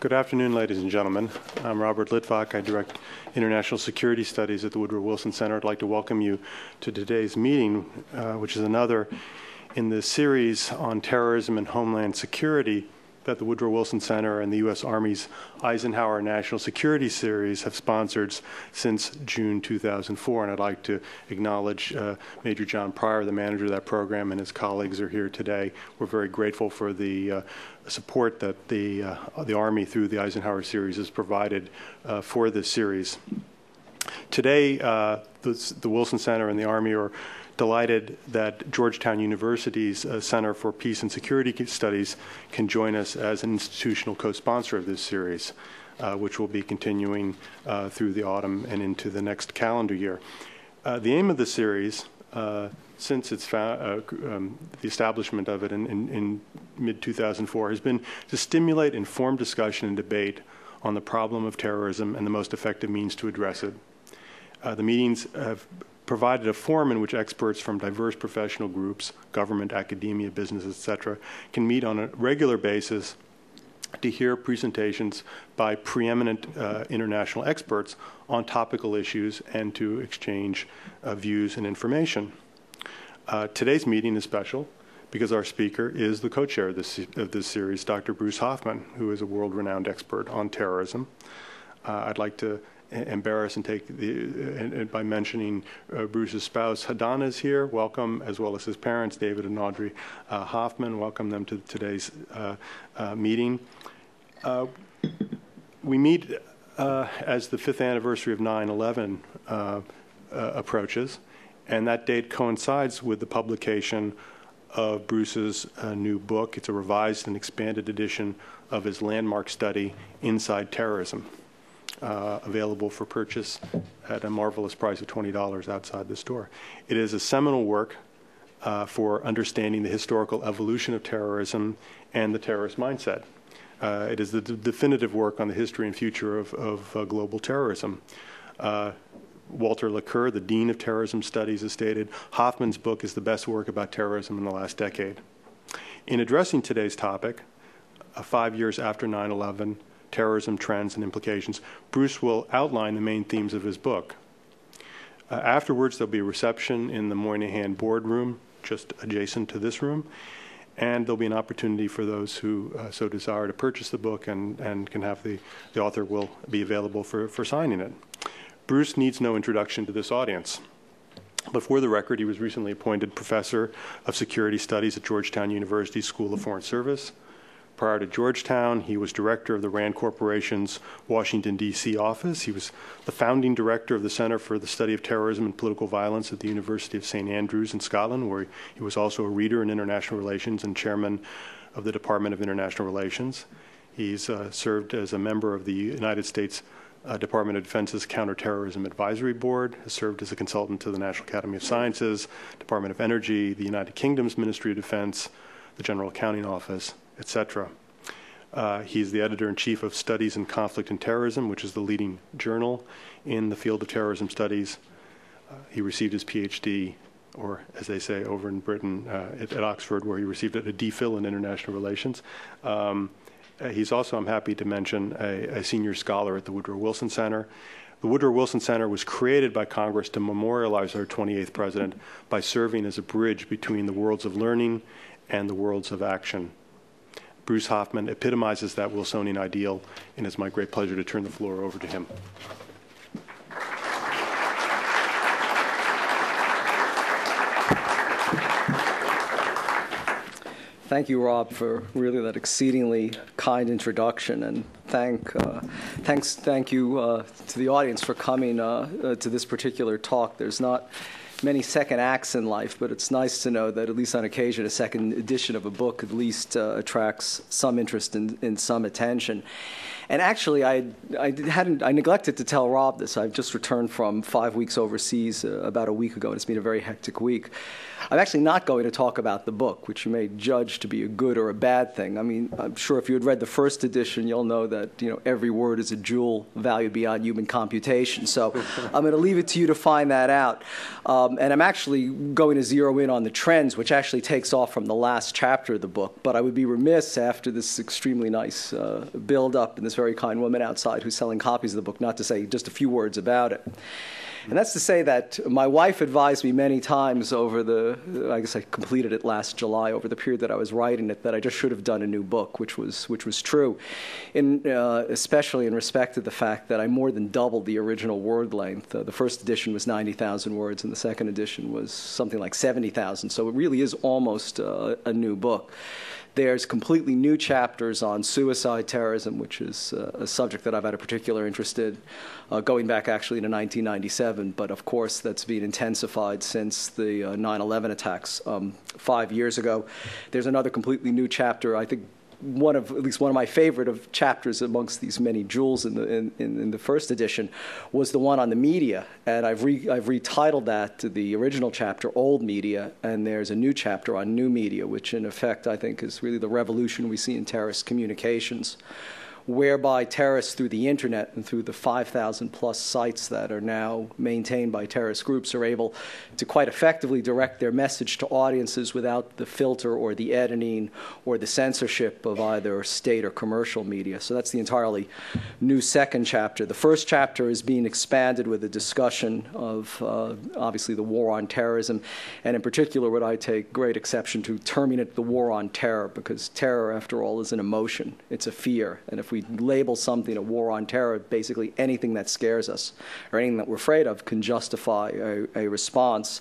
Good afternoon, ladies and gentlemen. I'm Robert Litvak. I direct International Security Studies at the Woodrow Wilson Center. I'd like to welcome you to today's meeting, which is another in the series on terrorism and homeland security that the Woodrow Wilson Center and the U.S. Army's Eisenhower National Security Series have sponsored since June 2004. And I'd like to acknowledge Major John Pryor, the manager of that program, and his colleagues are here today. We're very grateful for the support that the Army through the Eisenhower Series has provided for this series. Today, the Wilson Center and the Army are delighted that Georgetown University's Center for Peace and Security Studies can join us as an institutional co-sponsor of this series, which will be continuing through the autumn and into the next calendar year. The aim of the series, since its the establishment of it in mid-2004, has been to stimulate informed discussion and debate on the problem of terrorism and the most effective means to address it. The meetings have provided a forum in which experts from diverse professional groups, government, academia, business, etc., can meet on a regular basis to hear presentations by preeminent international experts on topical issues and to exchange views and information. Today's meeting is special because our speaker is the co-chair of this series, Dr. Bruce Hoffman, who is a world-renowned expert on terrorism. I'd like to embarrass and take by mentioning Bruce's spouse, Hadana, is here. Welcome, as well as his parents, David and Audrey Hoffman. Welcome them to today's meeting. We meet as the 5th anniversary of 9/11 approaches, and that date coincides with the publication of Bruce's new book. It's a revised and expanded edition of his landmark study, Inside Terrorism. Available for purchase at a marvelous price of $20 outside the store. It is a seminal work for understanding the historical evolution of terrorism and the terrorist mindset. It is the definitive work on the history and future of global terrorism. Walter Lacour, the Dean of Terrorism Studies, has stated, Hoffman's book is the best work about terrorism in the last decade. In addressing today's topic, 5 years after 9/11, terrorism trends and implications, Bruce will outline the main themes of his book. Afterwards, there'll be a reception in the Moynihan boardroom, just adjacent to this room, and there'll be an opportunity for those who so desire to purchase the book and can have the author will be available for signing it. Bruce needs no introduction to this audience. But for the record, he was recently appointed Professor of Security Studies at Georgetown University School of Foreign Service. Prior to Georgetown, he was director of the Rand Corporation's Washington, D.C. office. He was the founding director of the Center for the Study of Terrorism and Political Violence at the University of St. Andrews in Scotland, where he was also a reader in international relations and chairman of the Department of International Relations. He's served as a member of the United States Department of Defense's Counterterrorism Advisory Board, has served as a consultant to the National Academy of Sciences, Department of Energy, the United Kingdom's Ministry of Defense, the General Accounting Office, etc. He's the editor-in-chief of Studies in Conflict and Terrorism, which is the leading journal in the field of terrorism studies. He received his PhD, or as they say over in Britain, at Oxford, where he received a DPhil in international relations. He's also, I'm happy to mention, a senior scholar at the Woodrow Wilson Center. The Woodrow Wilson Center was created by Congress to memorialize our 28th president by serving as a bridge between the worlds of learning and the worlds of action. Bruce Hoffman epitomizes that Wilsonian ideal, and it's my great pleasure to turn the floor over to him. Thank you, Rob, for really that exceedingly kind introduction, and thank you to the audience for coming to this particular talk. There's not many second acts in life, but it's nice to know that at least on occasion a second edition of a book at least attracts some interest and some attention. And actually, I neglected to tell Rob this. I've just returned from 5 weeks overseas about a week ago, and it's been a very hectic week. I'm actually not going to talk about the book, which you may judge to be a good or a bad thing. I mean, I'm sure if you had read the first edition, you'll know that every word is a jewel valued beyond human computation. So I'm going to leave it to you to find that out. And I'm actually going to zero in on the trends, which actually takes off from the last chapter of the book. But I would be remiss after this extremely nice build-up and this this very kind woman outside who's selling copies of the book, not to say just a few words about it. And that's to say that my wife advised me many times over I guess I completed it last July, over the period that I was writing it, that I just should have done a new book, which was true, especially in respect to the fact that I more than doubled the original word length. The first edition was 90,000 words, and the second edition was something like 70,000. So it really is almost a new book. There's completely new chapters on suicide terrorism, which is a subject that I've had a particular interest in, going back actually to 1997. But of course, that's been intensified since the 9/11 attacks 5 years ago. There's another completely new chapter, I think, at least one of my favorite of chapters amongst these many jewels in the first edition was the one on the media, and I've retitled that to the original chapter Old Media, and there's a new chapter on New Media, which in effect I think is really the revolution we see in terrorist communications, whereby terrorists through the internet and through the 5,000 plus sites that are now maintained by terrorist groups are able to quite effectively direct their message to audiences without the filter or the editing or the censorship of either state or commercial media. So that's the entirely new second chapter. The first chapter is being expanded with a discussion of obviously the war on terrorism, and in particular what I take great exception to terming it the war on terror, because terror after all is an emotion, it's a fear, and if we label something a war on terror, basically anything that scares us or anything that we're afraid of can justify a response.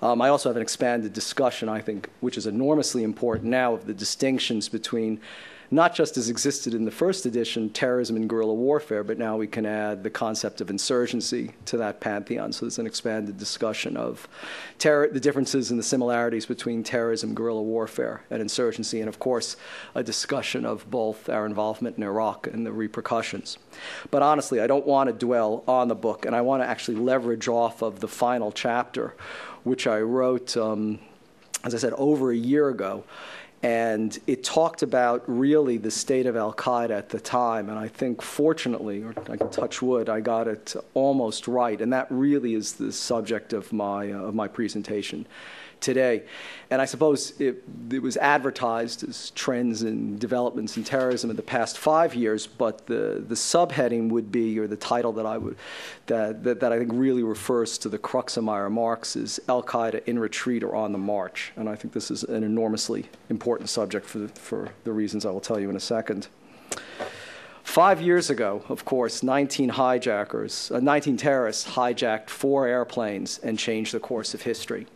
I also have an expanded discussion, I think, which is enormously important now, of the distinctions between not just as existed in the first edition, terrorism and guerrilla warfare, but now we can add the concept of insurgency to that pantheon. So there's an expanded discussion of the differences and the similarities between terrorism, guerrilla warfare, and insurgency, and of course, a discussion of both our involvement in Iraq and the repercussions. But honestly, I don't want to dwell on the book, and I want to actually leverage off of the final chapter, which I wrote, as I said, over a year ago. And it talked about really the state of al-Qaeda at the time. And I think, fortunately, or I can touch wood, I got it almost right. And that really is the subject of my presentation today. And I suppose it was advertised as trends and developments in terrorism in the past 5 years, but the subheading would be, or the title that I think really refers to the crux of my remarks, is Al-Qaeda in retreat or on the march. And I think this is an enormously important subject for the reasons I will tell you in a second. 5 years ago, of course, 19 terrorists hijacked 4 airplanes and changed the course of history.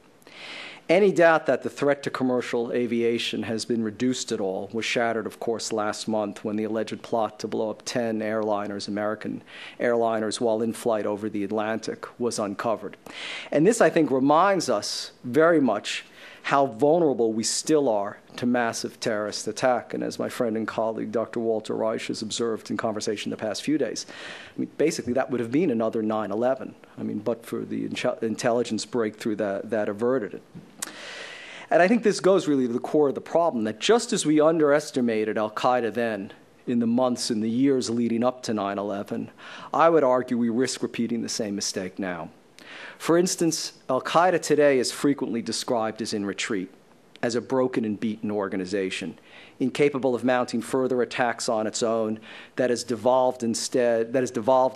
Any doubt that the threat to commercial aviation has been reduced at all was shattered, of course, last month when the alleged plot to blow up 10 American airliners while in flight over the Atlantic was uncovered. And this, I think, reminds us very much how vulnerable we still are to massive terrorist attack. And as my friend and colleague, Dr. Walter Reich, has observed in conversation the past few days, I mean, basically that would have been another 9/11, but for the intelligence breakthrough that averted it. And I think this goes really to the core of the problem, that just as we underestimated al-Qaeda then, in the months and the years leading up to 9/11, I would argue we risk repeating the same mistake now. For instance, al-Qaeda today is frequently described as in retreat, as a broken and beaten organization, incapable of mounting further attacks on its own, that has devolved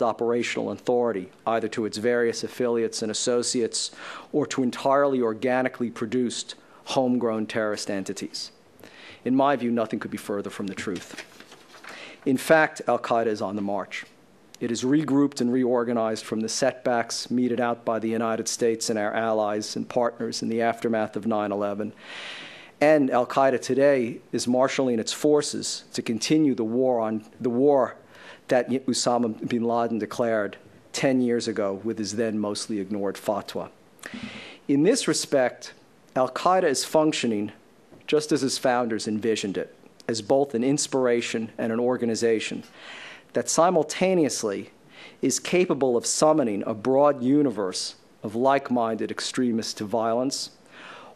operational authority either to its various affiliates and associates or to entirely organically produced homegrown terrorist entities. In my view, nothing could be further from the truth. In fact, al-Qaeda is on the march. It is regrouped and reorganized from the setbacks meted out by the United States and our allies and partners in the aftermath of 9/11. And al-Qaeda today is marshaling its forces to continue the war that Osama bin Laden declared 10 years ago with his then mostly ignored fatwa. In this respect, al-Qaeda is functioning just as its founders envisioned it, as both an inspiration and an organization that simultaneously is capable of summoning a broad universe of like-minded extremists to violence,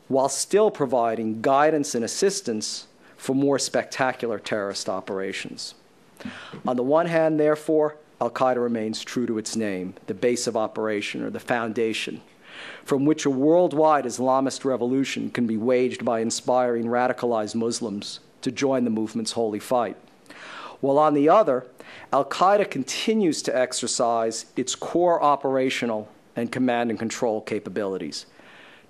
while still providing guidance and assistance for more spectacular terrorist operations. On the one hand, therefore, al-Qaeda remains true to its name, the base of operation or the foundation, from which a worldwide Islamist revolution can be waged by inspiring radicalized Muslims to join the movement's holy fight. While on the other, Al-Qaeda continues to exercise its core operational and command and control capabilities,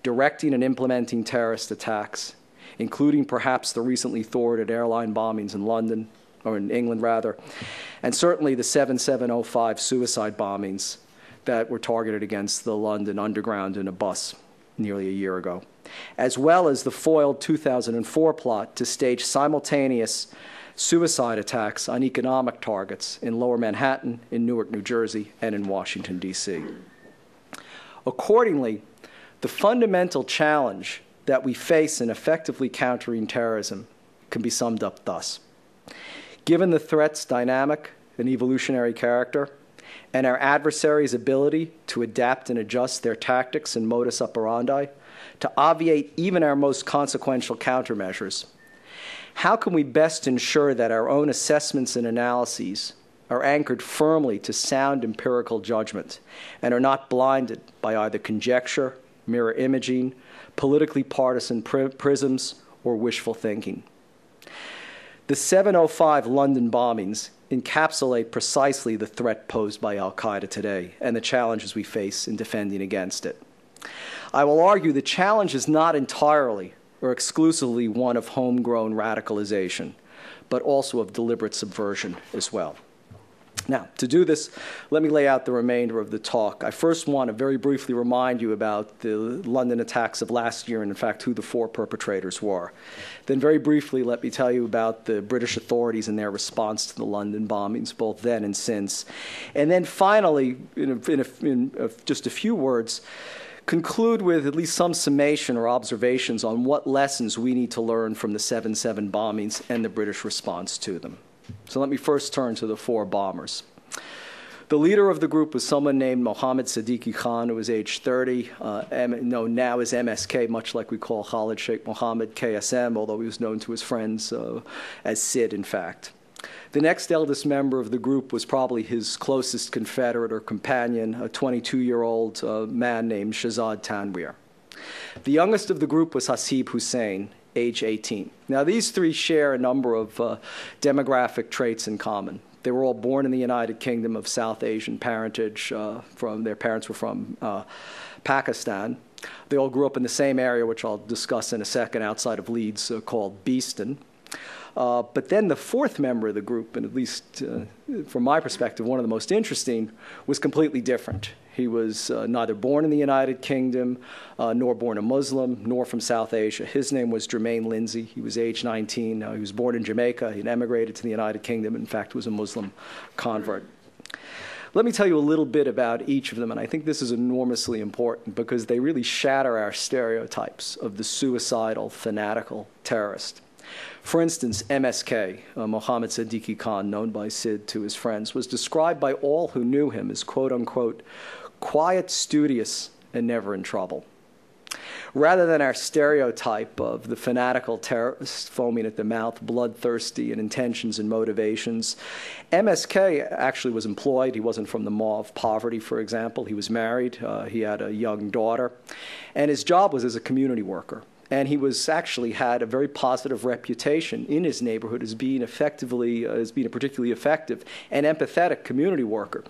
directing and implementing terrorist attacks, including perhaps the recently thwarted airline bombings in London, or in England rather, and certainly the 7/7/05 suicide bombings that were targeted against the London Underground in a bus nearly a year ago, as well as the foiled 2004 plot to stage simultaneous suicide attacks on economic targets in Lower Manhattan, in Newark, New Jersey, and in Washington, D.C. Accordingly, the fundamental challenge that we face in effectively countering terrorism can be summed up thus. Given the threat's dynamic and evolutionary character, and our adversaries' ability to adapt and adjust their tactics and modus operandi to obviate even our most consequential countermeasures, how can we best ensure that our own assessments and analyses are anchored firmly to sound empirical judgment and are not blinded by either conjecture, mirror imaging, politically partisan prisms, or wishful thinking? The 7/05 London bombings encapsulate precisely the threat posed by al-Qaeda today and the challenges we face in defending against it. I will argue the challenge is not entirely or exclusively one of homegrown radicalization, but also of deliberate subversion as well. Now, to do this, let me lay out the remainder of the talk. I first want to very briefly remind you about the London attacks of last year and, in fact, who the four perpetrators were. Then very briefly, let me tell you about the British authorities and their response to the London bombings, both then and since. And then finally, in just a few words, conclude with at least some summation or observations on what lessons we need to learn from the 7/7 bombings and the British response to them. So let me first turn to the four bombers. The leader of the group was someone named Mohammed Siddiqui Khan, who was age 30, known now as MSK, much like we call Khalid Sheikh Mohammed, KSM, although he was known to his friends as Sid, in fact. The next eldest member of the group was probably his closest confederate or companion, a 22-year-old man named Shahzad Tanweer. The youngest of the group was Hasib Hussein, age 18. Now, these three share a number of demographic traits in common. They were all born in the United Kingdom of South Asian parentage. Their parents were from Pakistan. They all grew up in the same area, which I'll discuss in a second, outside of Leeds, called Beeston. But then the fourth member of the group, and at least from my perspective, one of the most interesting, was completely different. He was neither born in the United Kingdom, nor born a Muslim, nor from South Asia. His name was Jermaine Lindsay. He was age 19. He was born in Jamaica. He emigrated to the United Kingdom. In fact, was a Muslim convert. Let me tell you a little bit about each of them, and I think this is enormously important because they really shatter our stereotypes of the suicidal, fanatical terrorist. For instance, MSK, Mohammed Siddiqui Khan, known by Sid to his friends, was described by all who knew him as, quote-unquote, quiet, studious, and never in trouble. Rather than our stereotype of the fanatical terrorist foaming at the mouth, bloodthirsty in intentions and motivations, MSK actually was employed. He wasn't from the maw of poverty, for example. He was married. He had a young daughter. And his job was as a community worker. And he actually had a very positive reputation in his neighborhood as being a particularly effective and empathetic community worker.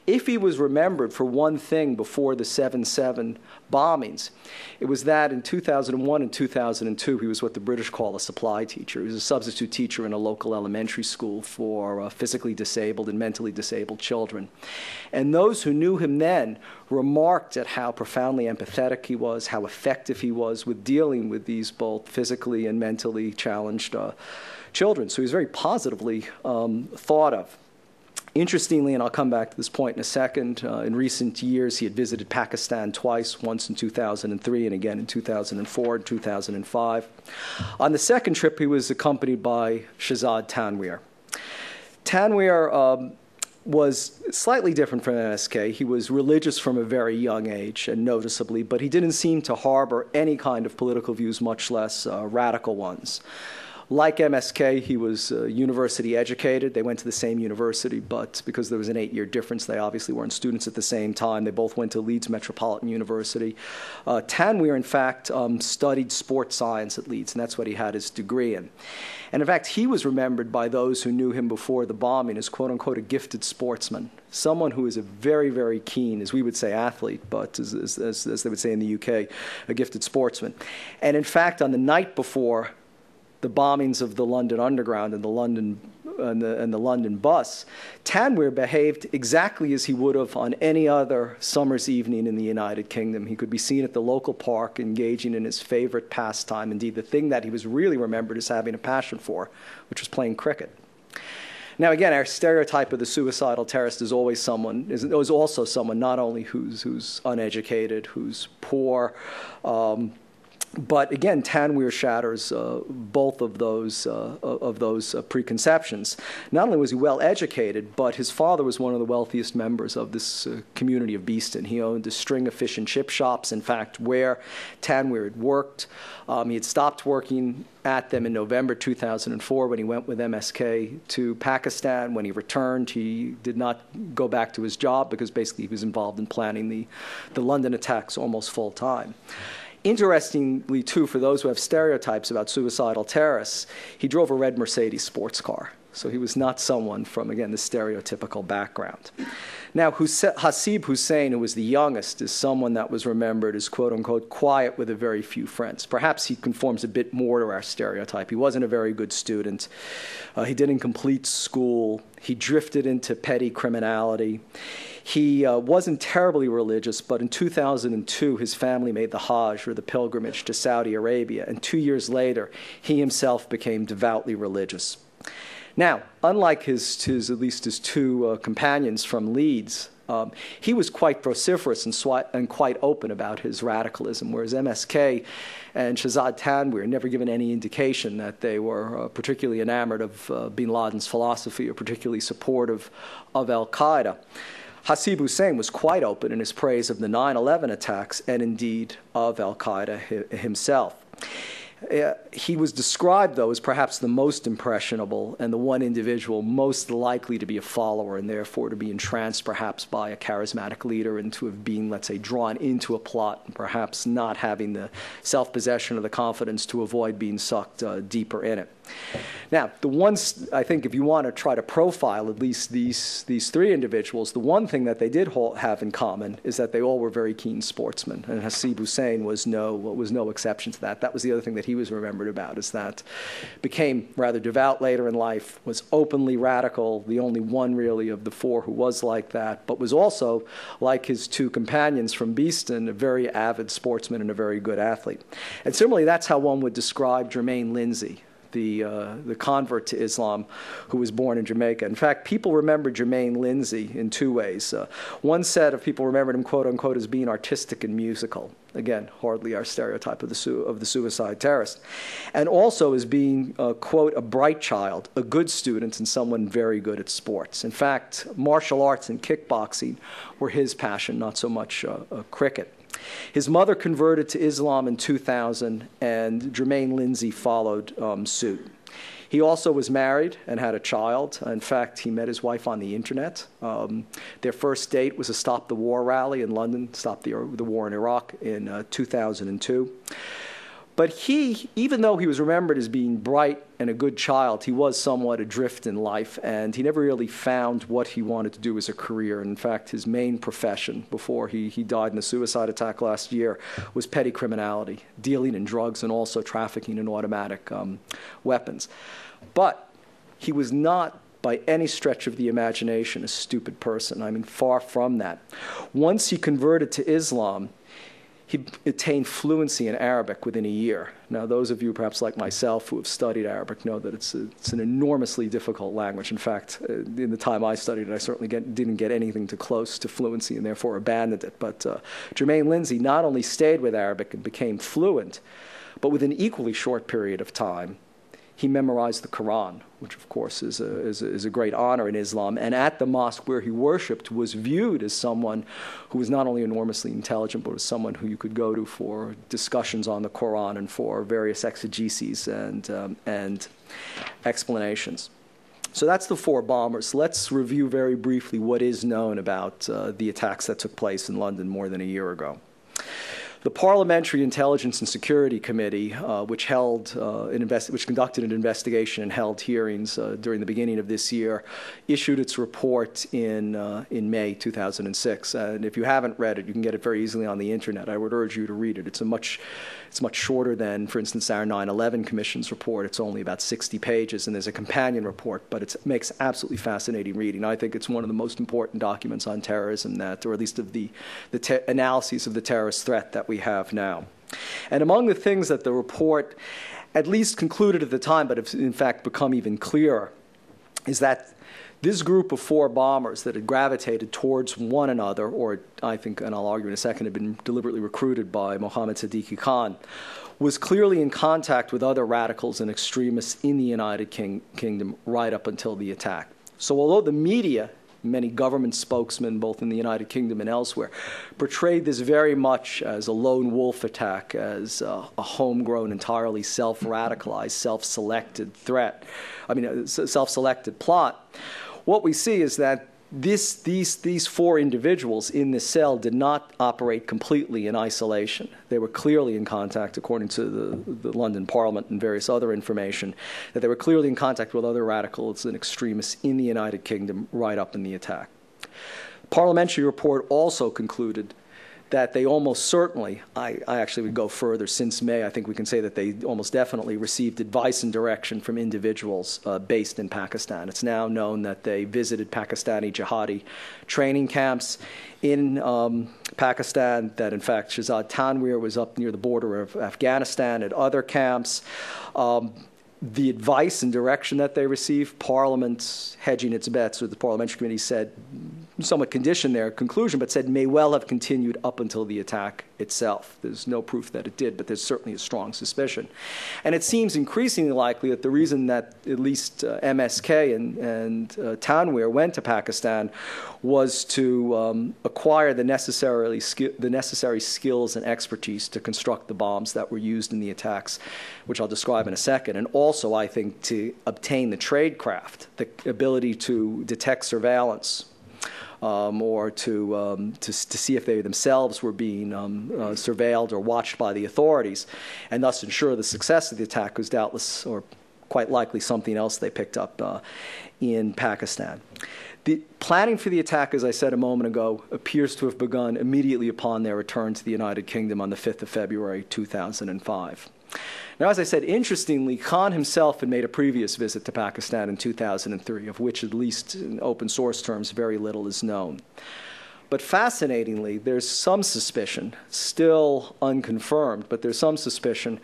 If he was remembered for one thing before the 7/7 bombings, it was that in 2001 and 2002, he was what the British call a supply teacher. He was a substitute teacher in a local elementary school for physically disabled and mentally disabled children. And those who knew him then remarked at how profoundly empathetic he was, how effective he was with dealing with these both physically and mentally challenged children. So he was very positively thought of. Interestingly, and I'll come back to this point in a second, in recent years he had visited Pakistan twice, once in 2003 and again in 2004 and 2005. On the second trip, he was accompanied by Shahzad Tanweer. Tanweer was slightly different from MSK. He was religious from a very young age, and noticeably, but he didn't seem to harbor any kind of political views, much less radical ones. Like MSK, he was university educated. They went to the same university, but because there was an 8-year difference, they obviously weren't students at the same time. They both went to Leeds Metropolitan University. Tanweer, in fact, studied sports science at Leeds, and that's what he had his degree in. And in fact, he was remembered by those who knew him before the bombing as, quote unquote, a gifted sportsman, someone who is a very, very keen, as we would say, athlete, but as they would say in the UK, a gifted sportsman. And in fact, on the night before the bombings of the London Underground and the London bus, Tanweer behaved exactly as he would have on any other summer's evening in the United Kingdom. He could be seen at the local park engaging in his favorite pastime, indeed the thing that he was really remembered as having a passion for, which was playing cricket. Now, again, our stereotype of the suicidal terrorist is also someone not only who's uneducated, who's poor, but again, Tanweer shatters both of those preconceptions. Not only was he well educated, but his father was one of the wealthiest members of this community of Beeston. He owned a string of fish and chip shops, in fact, where Tanweer had worked. He had stopped working at them in November 2004 when he went with MSK to Pakistan. When he returned, he did not go back to his job because basically he was involved in planning the London attacks almost full time. Interestingly, too, for those who have stereotypes about suicidal terrorists, he drove a red Mercedes sports car. So he was not someone from, again, the stereotypical background. Now, Hasib Hussein, who was the youngest, is someone that was remembered as, quote unquote, quiet with a very few friends. Perhaps he conforms a bit more to our stereotype. He wasn't a very good student. He didn't complete school. He drifted into petty criminality. He wasn't terribly religious, but in 2002, his family made the Hajj, or the pilgrimage, to Saudi Arabia, and 2 years later, he himself became devoutly religious. Now, unlike at least his two companions from Leeds, he was quite vociferous and quite open about his radicalism, whereas MSK and Shahzad Tanweer never given any indication that they were particularly enamored of bin Laden's philosophy or particularly supportive of al-Qaeda. Hasib Hussein was quite open in his praise of the 9/11 attacks and indeed of al-Qaeda himself. He was described, though, as perhaps the most impressionable and the one individual most likely to be a follower and therefore to be entranced perhaps by a charismatic leader and to have been, let's say, drawn into a plot and perhaps not having the self-possession or the confidence to avoid being sucked deeper in it. Now, the ones, I think, if you want to try to profile at least these three individuals, the one thing that they did have in common is that they all were very keen sportsmen, and Hasib Hussein was no exception to that. That was the other thing that he was remembered about, is that became rather devout later in life, was openly radical, the only one really of the four who was like that, but was also, like his two companions from Beeston, a very avid sportsman and a very good athlete. And similarly, that's how one would describe Jermaine Lindsay, the convert to Islam who was born in Jamaica. In fact, people remember Jermaine Lindsay in two ways. One set of people remembered him, quote unquote, as being artistic and musical. Again, hardly our stereotype of the suicide terrorist. And also as being, quote, a bright child, a good student, and someone very good at sports. In fact, martial arts and kickboxing were his passion, not so much cricket. His mother converted to Islam in 2000, and Jermaine Lindsay followed suit. He also was married and had a child. In fact, he met his wife on the internet. Their first date was a Stop the War rally in London, Stop the War in Iraq in 2002. But he, even though he was remembered as being bright and a good child, he was somewhat adrift in life, and he never really found what he wanted to do as a career. In fact, his main profession before he died in a suicide attack last year was petty criminality, dealing in drugs and also trafficking in automatic weapons. But he was not, by any stretch of the imagination, a stupid person. I mean, far from that. Once he converted to Islam, he attained fluency in Arabic within a year. Now, those of you perhaps like myself who have studied Arabic know that it's an enormously difficult language. In fact, in the time I studied it, I certainly didn't get anything too close to fluency and therefore abandoned it. But Jermaine Lindsay not only stayed with Arabic and became fluent, but within an equally short period of time, he memorized the Quran, which of course is a great honor in Islam, and at the mosque where he worshipped was viewed as someone who was not only enormously intelligent, but was someone who you could go to for discussions on the Quran and for various exegeses and explanations. So that's the 4 bombers. Let's review very briefly what is known about the attacks that took place in London more than a year ago. The Parliamentary Intelligence and Security Committee, which conducted an investigation and held hearings during the beginning of this year, issued its report in May 2006. And if you haven't read it, you can get it very easily on the internet. I would urge you to read it. It's much shorter than, for instance, our 9/11 Commission's report. It's only about 60 pages, and there's a companion report, but it makes absolutely fascinating reading. I think it's one of the most important documents on terrorism or at least of the analyses of the terrorist threat that we have now. And among the things that the report at least concluded at the time, but have in fact become even clearer, is that this group of 4 bombers that had gravitated towards one another, or I think, and I'll argue in a second, had been deliberately recruited by Mohammed Siddiqui Khan, was clearly in contact with other radicals and extremists in the United Kingdom right up until the attack. So although the media, many government spokesmen, both in the United Kingdom and elsewhere, portrayed this very much as a lone wolf attack, as a homegrown, entirely self-radicalized, self-selected threat, self-selected plot, what we see is that these 4 individuals in this cell did not operate completely in isolation. They were clearly in contact, according to the London Parliament and various other information, that they were clearly in contact with other radicals and extremists in the United Kingdom right up in the attack. The parliamentary report also concluded that they almost certainly, I actually would go further, since May, I think we can say that they almost definitely received advice and direction from individuals based in Pakistan. It's now known that they visited Pakistani jihadi training camps in Pakistan, that in fact Shahzad Tanweer was up near the border of Afghanistan at other camps. The advice and direction that they received, Parliament hedging its bets, or the Parliamentary Committee said, somewhat conditioned their conclusion, but said may well have continued up until the attack itself. There's no proof that it did, but there's certainly a strong suspicion. And it seems increasingly likely that the reason that at least MSK and Tanweer went to Pakistan was to acquire the necessary skills and expertise to construct the bombs that were used in the attacks, which I'll describe in a second, and also, I think, to obtain the tradecraft, the ability to detect surveillance, or to see if they themselves were being surveilled or watched by the authorities, and thus ensure the success of the attack was doubtless, or quite likely, something else they picked up in Pakistan. The planning for the attack, as I said a moment ago, appears to have begun immediately upon their return to the United Kingdom on the 5th of February, 2005. Now, as I said, interestingly, Khan himself had made a previous visit to Pakistan in 2003, of which, at least in open source terms, very little is known. But fascinatingly, there's some suspicion, still unconfirmed, but there's some suspicion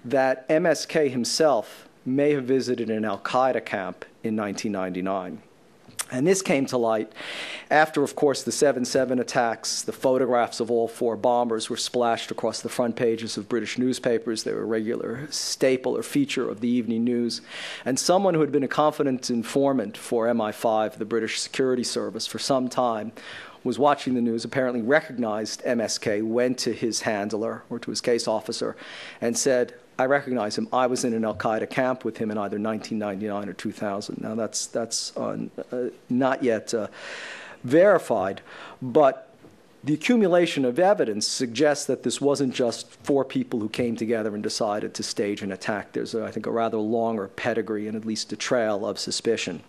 that MSK himself may have visited an al-Qaeda camp in 1999. And this came to light after, of course, the 7/7 attacks. The photographs of all 4 bombers were splashed across the front pages of British newspapers. They were a regular staple or feature of the evening news. And someone who had been a confident informant for MI5, the British Security Service, for some time, was watching the news, apparently recognized MSK, went to his handler or to his case officer and said, I recognize him. I was in an al-Qaeda camp with him in either 1999 or 2000. Now, that's not yet verified, but the accumulation of evidence suggests that this wasn't just 4 people who came together and decided to stage an attack. There's, I think, a rather longer pedigree and at least a trail of suspicion.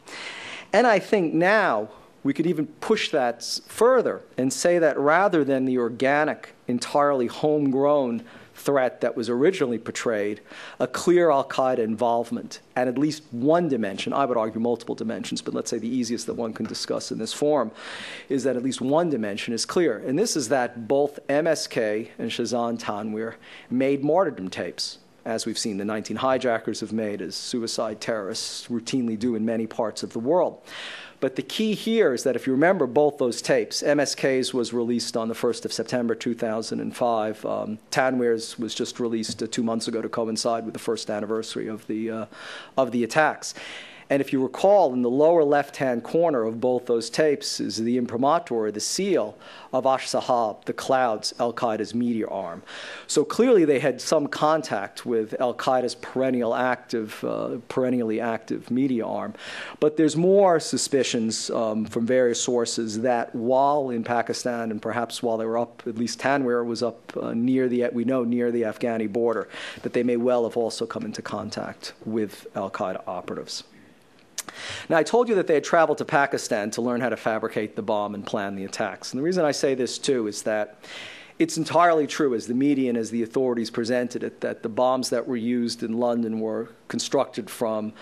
And I think now we could even push that further and say that rather than the organic, entirely homegrown threat that was originally portrayed, a clear al-Qaeda involvement at least one dimension, I would argue multiple dimensions, but let's say the easiest that one can discuss in this forum, is that at least one dimension is clear. And this is that both MSK and Shahzad Tanweer made martyrdom tapes. as we've seen the 19 hijackers have made, as suicide terrorists routinely do in many parts of the world. But the key here is that if you remember both those tapes, MSK's was released on the 1st of September 2005. Tanweer's was just released 2 months ago to coincide with the first anniversary of the attacks. And if you recall, in the lower left-hand corner of both those tapes is the imprimatur, the seal of Ash-Sahab, the Clouds, al-Qaeda's media arm. So clearly they had some contact with al-Qaeda's perennially active media arm. But there's more suspicions from various sources that while in Pakistan, and perhaps while they were up, at least Tanweer was up near the Afghani border, that they may well have also come into contact with al-Qaeda operatives. Now, I told you that they had traveled to Pakistan to learn how to fabricate the bomb and plan the attacks. And the reason I say this, too, is that it's entirely true, as the media and as the authorities presented it, that the bombs that were used in London were constructed from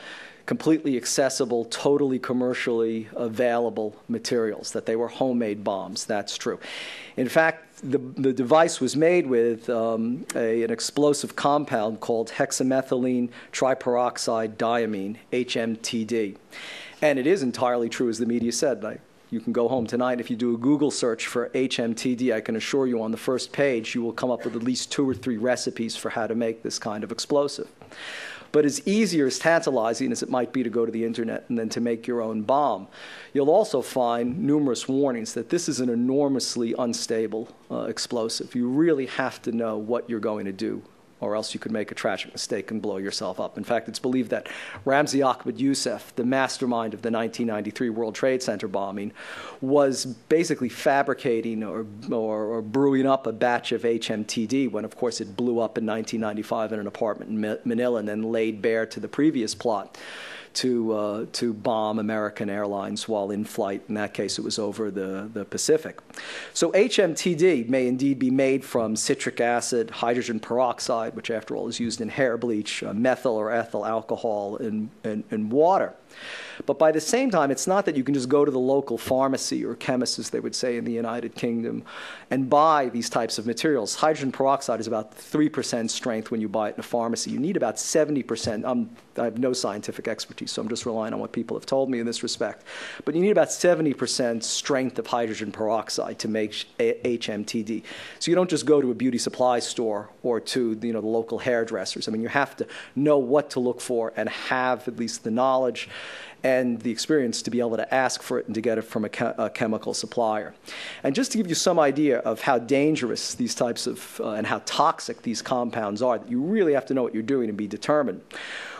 completely accessible, totally commercially available materials, that they were homemade bombs. That's true. In fact, the device was made with an explosive compound called hexamethylene triperoxide diamine, HMTD. And it is entirely true, as the media said. You can go home tonight. If you do a Google search for HMTD, I can assure you on the first page you will come up with at least 2 or 3 recipes for how to make this kind of explosive. But as easy or as tantalizing as it might be to go to the internet and then to make your own bomb, you'll also find numerous warnings that this is an enormously unstable explosive. You really have to know what you're going to do, or else you could make a tragic mistake and blow yourself up. In fact, it's believed that Ramzi Ahmed Youssef, the mastermind of the 1993 World Trade Center bombing, was basically fabricating or brewing up a batch of HMTD when, of course, it blew up in 1995 in an apartment in Manila and then laid bare to the previous plot to bomb American Airlines while in flight. In that case, it was over the Pacific. So HMTD may indeed be made from citric acid, hydrogen peroxide, which after all is used in hair bleach, methyl or ethyl alcohol, and water. But by the same time, it's not that you can just go to the local pharmacy or chemist, as they would say in the United Kingdom, and buy these types of materials. Hydrogen peroxide is about 3% strength when you buy it in a pharmacy. You need about 70%. I have no scientific expertise, so I'm just relying on what people have told me in this respect. But you need about 70% strength of hydrogen peroxide to make HMTD. So you don't just go to a beauty supply store or to the local hairdressers. I mean, you have to know what to look for and have at least the knowledge and the experience to be able to ask for it and to get it from a chemical supplier. And just to give you some idea of how dangerous these types of and how toxic these compounds are, that you really have to know what you're doing and be determined.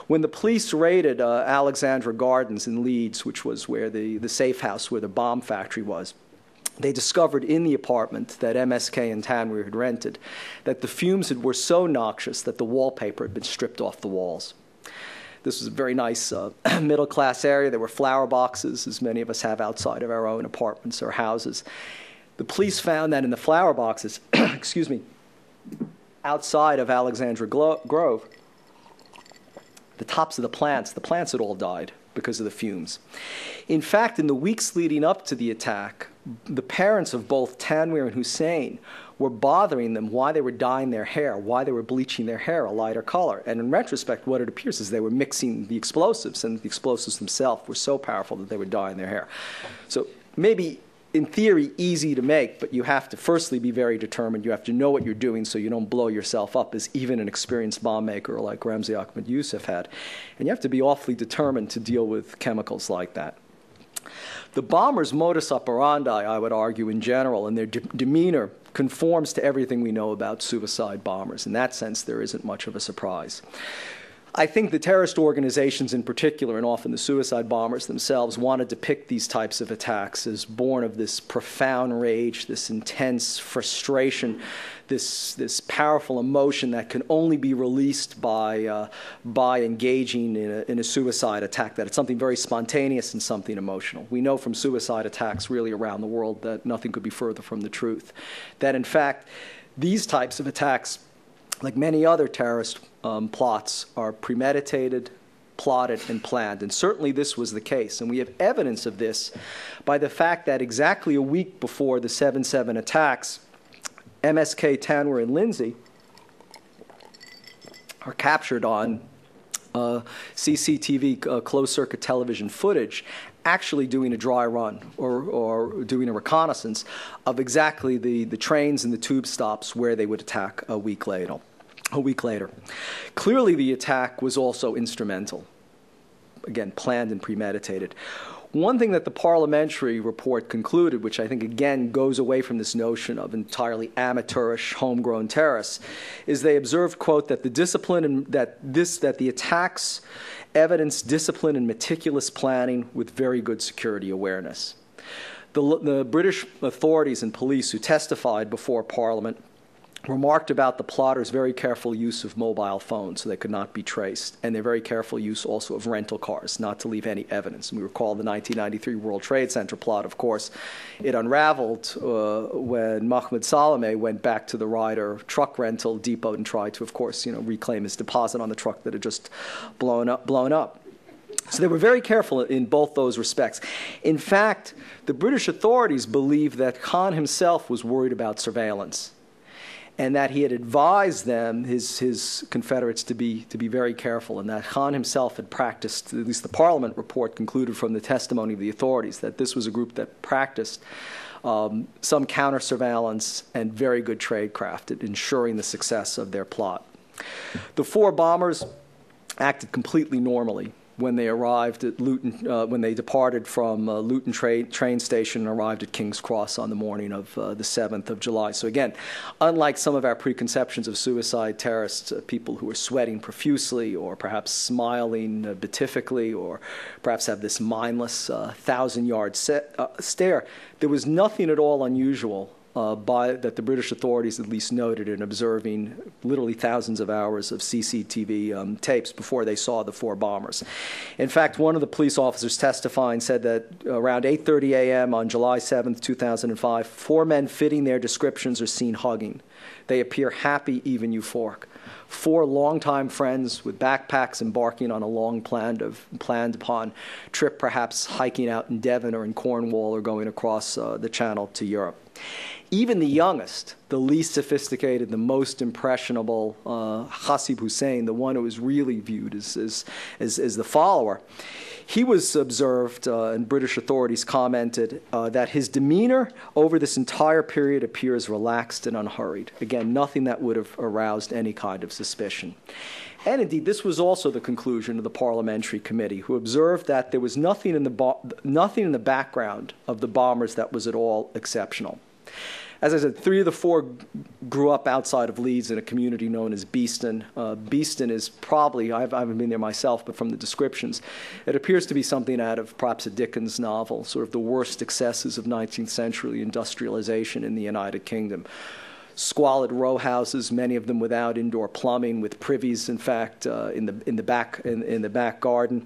When the police raided Alexandra Gardens in Leeds, which was where the safe house where the bomb factory was, they discovered in the apartment that MSK and Tanweer had rented that the fumes were so noxious that the wallpaper had been stripped off the walls. This was a very nice middle-class area. There were flower boxes, as many of us have outside of our own apartments or houses. The police found that in the flower boxes, excuse me, outside of Alexandra Grove, the tops of the plants had all died because of the fumes. In fact, in the weeks leading up to the attack, the parents of both Tanweer and Hussein were bothering them why they were dyeing their hair, why they were bleaching their hair a lighter color. And in retrospect, what it appears is they were mixing the explosives, and the explosives themselves were so powerful that they were dyeing their hair. So maybe, in theory, easy to make, but you have to firstly be very determined. You have to know what you're doing so you don't blow yourself up, as even an experienced bomb maker like Ramzi Ahmed Youssef had. And you have to be awfully determined to deal with chemicals like that. The bombers' modus operandi, I would argue, in general, and their demeanor conforms to everything we know about suicide bombers. In that sense, there isn't much of a surprise. I think the terrorist organizations in particular, and often the suicide bombers themselves, want to depict these types of attacks as born of this profound rage, this intense frustration, this powerful emotion that can only be released by engaging in a suicide attack, that it's something very spontaneous and something emotional. We know from suicide attacks really around the world that nothing could be further from the truth. That, in fact, these types of attacks, like many other terrorist plots, are premeditated, plotted, and planned. And certainly this was the case. And we have evidence of this by the fact that exactly a week before the 7/7 attacks, MSK, Tanweer, and Lindsay are captured on CCTV closed-circuit television footage actually doing a dry run or doing a reconnaissance of exactly the trains and the tube stops where they would attack a week later. Clearly, the attack was also instrumental, again, planned and premeditated. One thing that the parliamentary report concluded, which I think again goes away from this notion of entirely amateurish, homegrown terrorists, is they observed, quote, that the discipline and that the attacks evidence discipline and meticulous planning with very good security awareness. The British authorities and police who testified before Parliament remarked about the plotters' very careful use of mobile phones so they could not be traced, and their very careful use also of rental cars, not to leave any evidence. And we recall the 1993 World Trade Center plot, of course. It unraveled when Mohammed Saleh went back to the Ryder truck rental depot and tried to, of course, reclaim his deposit on the truck that had just blown up. So they were very careful in both those respects. In fact, the British authorities believed that Khan himself was worried about surveillance, and that he had advised them, his Confederates, to be very careful, and that Khan himself had practiced, at least the Parliament report concluded from the testimony of the authorities, that this was a group that practiced some counter-surveillance and very good tradecraft at ensuring the success of their plot. The four bombers acted completely normally when they arrived at Luton, when they departed from Luton train station and arrived at King's Cross on the morning of the 7th of July. So again, unlike some of our preconceptions of suicide terrorists, people who are sweating profusely or perhaps smiling beatifically or perhaps have this mindless 1,000-yard stare, there was nothing at all unusual that the British authorities at least noted in observing literally thousands of hours of CCTV tapes before they saw the four bombers. In fact, one of the police officers testifying said that around 8:30 a.m. on July 7th, 2005, four men fitting their descriptions are seen hugging. They appear happy, even euphoric. Four longtime friends with backpacks embarking on a long planned upon trip, perhaps hiking out in Devon or in Cornwall or going across the Channel to Europe. Even the youngest, the least sophisticated, the most impressionable, Hasib Hussein, the one who was really viewed as the follower, he was observed, and British authorities commented, that his demeanor over this entire period appears relaxed and unhurried. Again, nothing that would have aroused any kind of suspicion. And indeed, this was also the conclusion of the parliamentary committee, who observed that there was nothing in the background of the bombers that was at all exceptional. As I said, 3 of the 4 grew up outside of Leeds in a community known as Beeston. Beeston is probably, I haven't been there myself, but from the descriptions, it appears to be something out of perhaps a Dickens novel, sort of the worst excesses of 19th century industrialization in the United Kingdom. Squalid row houses, many of them without indoor plumbing, with privies, in fact, in the back garden.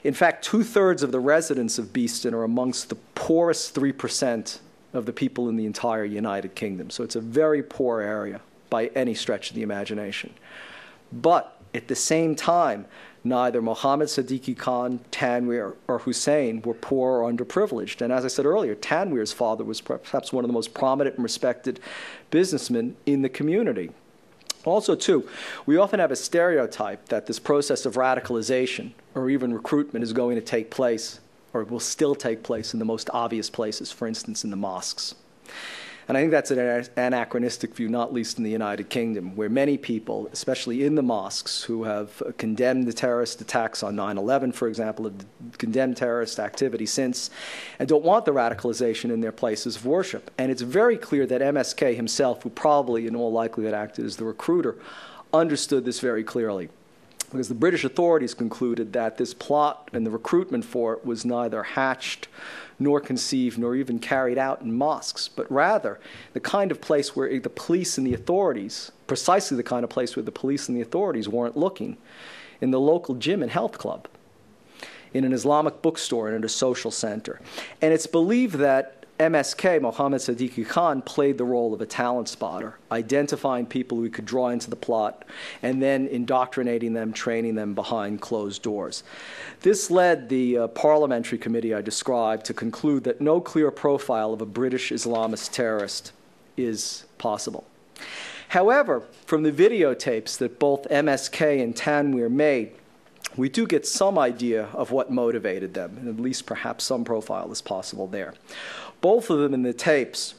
In fact, 2/3 of the residents of Beeston are amongst the poorest 3% of the people in the entire United Kingdom. So it's a very poor area by any stretch of the imagination. But at the same time, neither Mohammed Siddiqui Khan, Tanweer, or Hussein were poor or underprivileged. And as I said earlier, Tanweer's father was perhaps one of the most prominent and respected businessmen in the community. Also, too, we often have a stereotype that this process of radicalization or even recruitment is going to take place, or will still take place, in the most obvious places, for instance, in the mosques. And I think that's an anachronistic view, not least in the United Kingdom, where many people, especially in the mosques, who have condemned the terrorist attacks on 9/11, for example, have condemned terrorist activity since, and don't want the radicalization in their places of worship. And it's very clear that MSK himself, who probably in all likelihood acted as the recruiter, understood this very clearly, because the British authorities concluded that this plot and the recruitment for it was neither hatched nor conceived nor even carried out in mosques, but rather the kind of place where the police and the authorities, precisely the kind of place where the police and the authorities weren't looking, in the local gym and health club, in an Islamic bookstore and at a social center. And it's believed that MSK, Mohammed Siddiqui Khan, played the role of a talent spotter, identifying people who could draw into the plot and then indoctrinating them, training them behind closed doors. This led the parliamentary committee I described to conclude that no clear profile of a British Islamist terrorist is possible. However, from the videotapes that both MSK and Tanweer made, we do get some idea of what motivated them, and at least perhaps some profile is possible there. Both of them in the tapes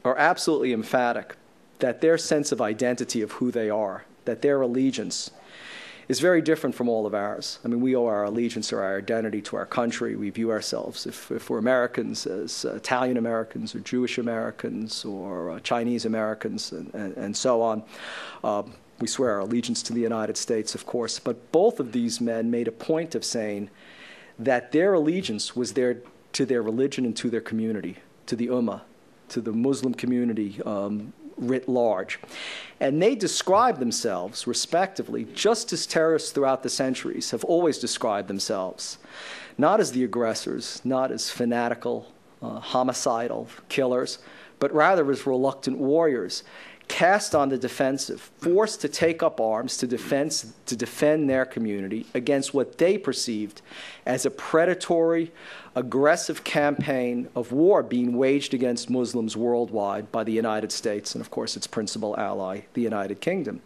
are absolutely emphatic that their sense of identity of who they are, that their allegiance is very different from all of ours. I mean, we owe our allegiance or our identity to our country. We view ourselves, if we're Americans, as Italian Americans or Jewish Americans or Chinese Americans and so on. We swear our allegiance to the United States, of course. But both of these men made a point of saying that their allegiance was to their religion and to their community, to the Ummah, to the Muslim community writ large. And they describe themselves, respectively, just as terrorists throughout the centuries have always described themselves, not as the aggressors, not as fanatical, homicidal killers, but rather as reluctant warriors, cast on the defensive, forced to take up arms to defend their community against what they perceived as a predatory, aggressive campaign of war being waged against Muslims worldwide by the United States and, of course, its principal ally, the United Kingdom.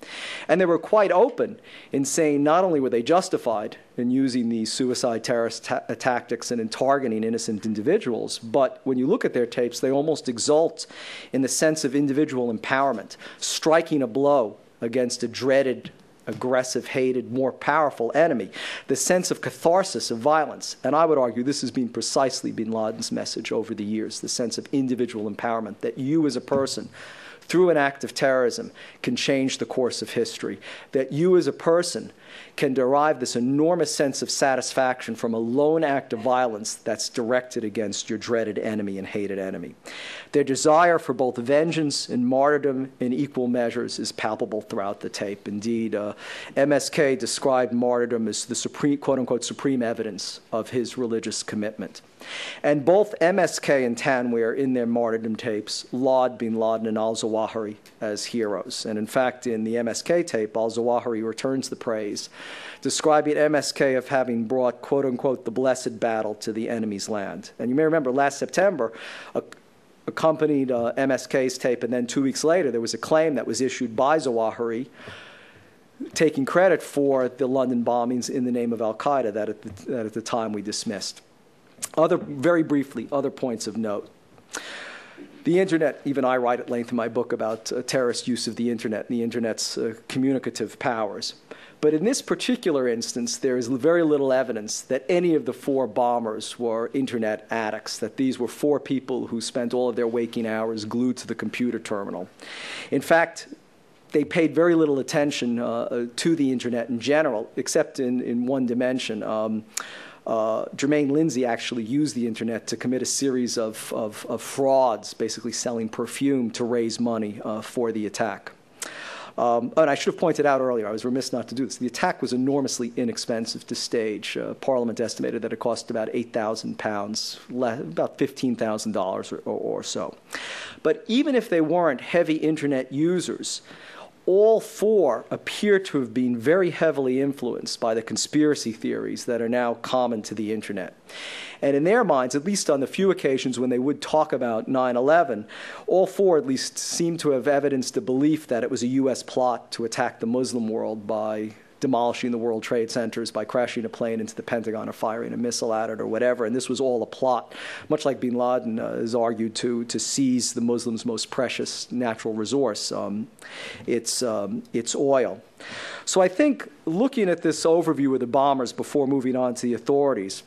And they were quite open in saying not only were they justified in using these suicide terrorist tactics and in targeting innocent individuals, but when you look at their tapes, they almost exult in the sense of individual empowerment, striking a blow against a dreaded, aggressive, hated, more powerful enemy, the sense of catharsis of violence. And I would argue this has been precisely bin Laden's message over the years, the sense of individual empowerment, that you as a person, through an act of terrorism, can change the course of history, that you as a person can derive this enormous sense of satisfaction from a lone act of violence that's directed against your dreaded enemy and hated enemy. Their desire for both vengeance and martyrdom in equal measures is palpable throughout the tape. Indeed, MSK described martyrdom as the supreme, quote-unquote, supreme evidence of his religious commitment. And both MSK and Tanweer, in their martyrdom tapes, laud bin Laden and al-Zawahiri as heroes. And in fact, in the MSK tape, al-Zawahiri returns the praise, describing MSK of having brought, quote-unquote, the blessed battle to the enemy's land. And you may remember last September, accompanied MSK's tape, and then 2 weeks later, there was a claim that was issued by Zawahiri taking credit for the London bombings in the name of al-Qaeda that at the time we dismissed. Very briefly, other points of note. The Internet, even I write at length in my book about terrorist use of the Internet and the Internet's communicative powers. But in this particular instance, there is very little evidence that any of the four bombers were Internet addicts, that these were four people who spent all of their waking hours glued to the computer terminal. In fact, they paid very little attention to the Internet in general, except in one dimension. Jermaine Lindsay actually used the Internet to commit a series of frauds, basically selling perfume to raise money for the attack. And I should have pointed out earlier, I was remiss not to do this, the attack was enormously inexpensive to stage. Parliament estimated that it cost about £8,000, about $15,000 or so. But even if they weren't heavy Internet users, all four appear to have been very heavily influenced by the conspiracy theories that are now common to the Internet. And in their minds, at least on the few occasions when they would talk about 9/11, all four at least seem to have evidenced a belief that it was a U.S. plot to attack the Muslim world by demolishing the World Trade Centers, by crashing a plane into the Pentagon or firing a missile at it or whatever. And this was all a plot, much like bin Laden is argued to seize the Muslims' most precious natural resource, its oil. So I think looking at this overview of the bombers before moving on to the authorities,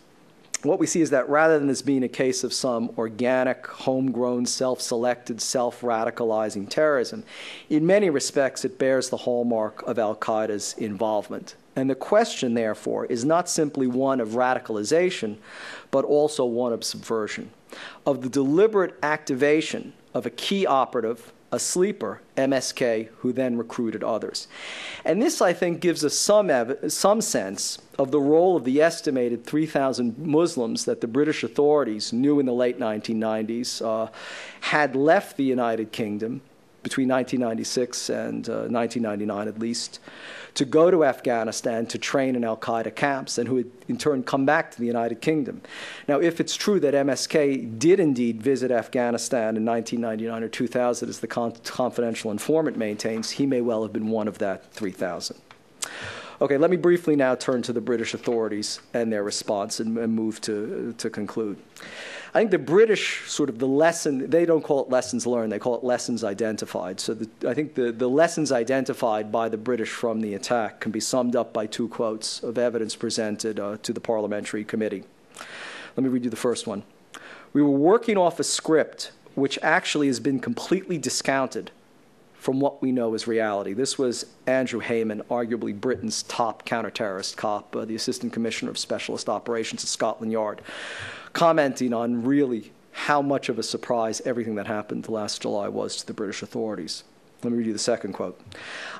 what we see is that rather than this being a case of some organic, homegrown, self-selected, self-radicalizing terrorism, in many respects it bears the hallmark of al-Qaeda's involvement. And the question, therefore, is not simply one of radicalization, but also one of subversion, of the deliberate activation of a key operative, a sleeper, MSK, who then recruited others. And this, I think, gives us some sense of the role of the estimated 3,000 Muslims that the British authorities knew in the late 1990s had left the United Kingdom, between 1996 and 1999 at least, to go to Afghanistan to train in al-Qaeda camps and who would in turn come back to the United Kingdom. Now, if it's true that MSK did indeed visit Afghanistan in 1999 or 2000, as the confidential informant maintains, he may well have been one of that 3,000. Okay, let me briefly now turn to the British authorities and their response and move to conclude. I think the British sort of the lesson, they don't call it lessons learned, they call it lessons identified. So I think the lessons identified by the British from the attack can be summed up by two quotes of evidence presented to the parliamentary committee. Let me read you the first one. "We were working off a script which actually has been completely discounted from what we know as reality." This was Andrew Heyman, arguably Britain's top counter-terrorist cop, the Assistant Commissioner of Specialist Operations at Scotland Yard, commenting on really how much of a surprise everything that happened last July was to the British authorities. Let me read you the second quote.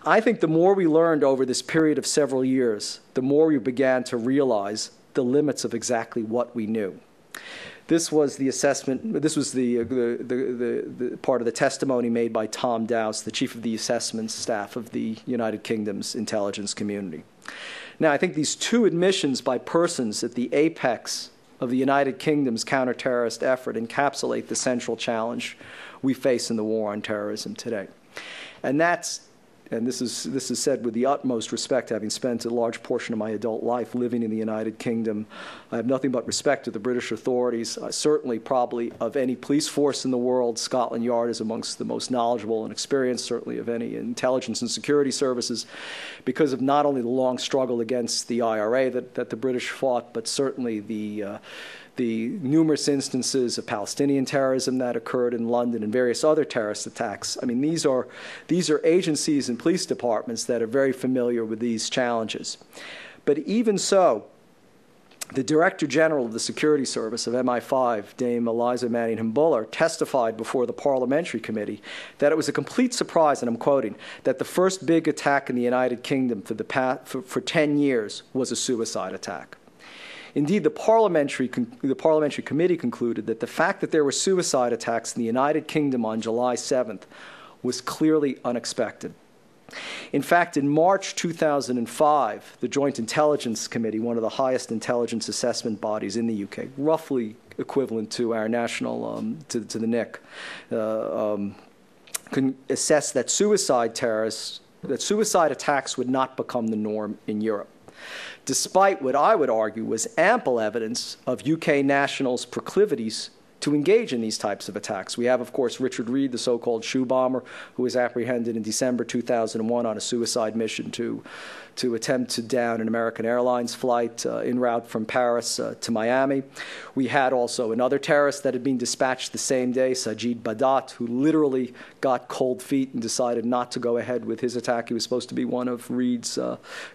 "I think the more we learned over this period of several years, the more we began to realize the limits of exactly what we knew." This was the assessment, this was the part of the testimony made by Tom Dowse, the chief of the assessment staff of the United Kingdom's intelligence community. Now, I think these two admissions by persons at the apex of the United Kingdom's counter-terrorist effort encapsulate the central challenge we face in the war on terrorism today. And this is said with the utmost respect, having spent a large portion of my adult life living in the United Kingdom. I have nothing but respect to the British authorities. Certainly, probably of any police force in the world, Scotland Yard is amongst the most knowledgeable and experienced, certainly of any intelligence and security services, because of not only the long struggle against the IRA that the British fought, but certainly the numerous instances of Palestinian terrorism that occurred in London and various other terrorist attacks. I mean, these are agencies and police departments that are very familiar with these challenges. But even so, the Director General of the Security Service of MI5, Dame Eliza Manningham-Buller, testified before the parliamentary committee that it was a complete surprise, and I'm quoting, that the first big attack in the United Kingdom for 10 years was a suicide attack. Indeed, the parliamentary committee concluded that the fact that there were suicide attacks in the United Kingdom on July 7th was clearly unexpected. In fact, in March 2005, the Joint Intelligence Committee, one of the highest intelligence assessment bodies in the UK, roughly equivalent to our national, to the NIC, assessed that suicide attacks would not become the norm in Europe, despite what I would argue was ample evidence of UK nationals' proclivities to engage in these types of attacks. We have, of course, Richard Reed, the so-called shoe bomber, who was apprehended in December 2001 on a suicide mission to attempt to down an American Airlines flight en route from Paris to Miami. We had also another terrorist that had been dispatched the same day, Sajid Badat, who literally got cold feet and decided not to go ahead with his attack. He was supposed to be one of Reed's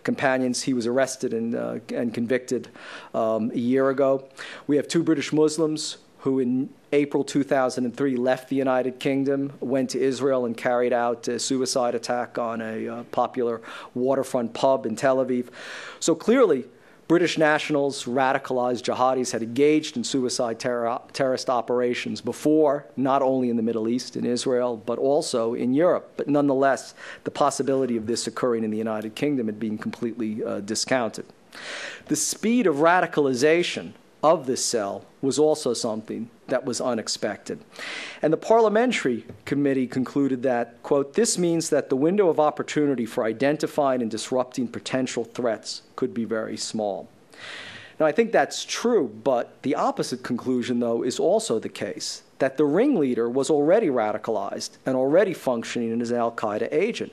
companions. He was arrested and convicted a year ago. We have two British Muslims who in April 2003 left the United Kingdom, went to Israel and carried out a suicide attack on a popular waterfront pub in Tel Aviv. So clearly, British nationals, radicalized jihadis, had engaged in suicide terrorist operations before, not only in the Middle East, in Israel, but also in Europe. But nonetheless, the possibility of this occurring in the United Kingdom had been completely discounted. The speed of radicalization of this cell was also something that was unexpected. And the parliamentary committee concluded that, quote, "This means that the window of opportunity for identifying and disrupting potential threats could be very small." Now, I think that's true, but the opposite conclusion, though, is also the case, that the ringleader was already radicalized and already functioning as an al-Qaeda agent.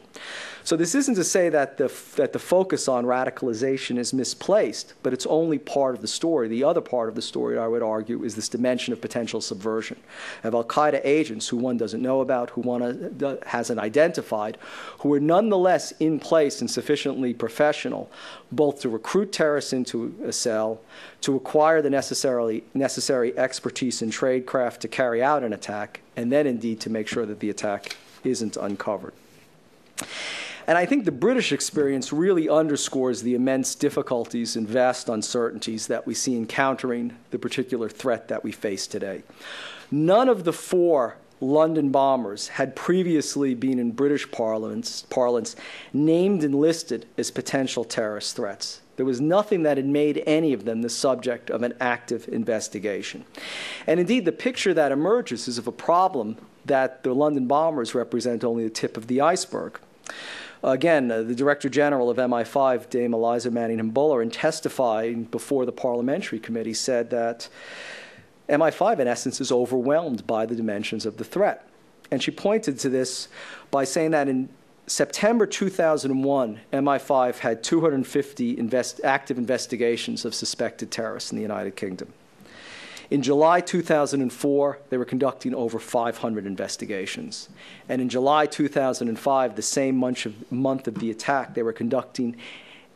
So this isn't to say that the focus on radicalization is misplaced, but it's only part of the story. The other part of the story, I would argue, is this dimension of potential subversion, of al-Qaeda agents who one doesn't know about, who one hasn't identified, who are nonetheless in place and sufficiently professional, both to recruit terrorists into a cell, to acquire the necessary expertise in tradecraft to carry out an attack, and then indeed to make sure that the attack isn't uncovered. And I think the British experience really underscores the immense difficulties and vast uncertainties that we see in countering the particular threat that we face today. None of the four London bombers had previously been in British parlance named and listed as potential terrorist threats. There was nothing that had made any of them the subject of an active investigation. And indeed, the picture that emerges is of a problem that the London bombers represent only the tip of the iceberg. Again, the Director General of MI5, Dame Eliza Manningham Buller, in testifying before the Parliamentary Committee, said that MI5, in essence, is overwhelmed by the dimensions of the threat. And she pointed to this by saying that in September 2001, MI5 had 250 active investigations of suspected terrorists in the United Kingdom. In July 2004, they were conducting over 500 investigations. And in July 2005, the same month of the attack, they were conducting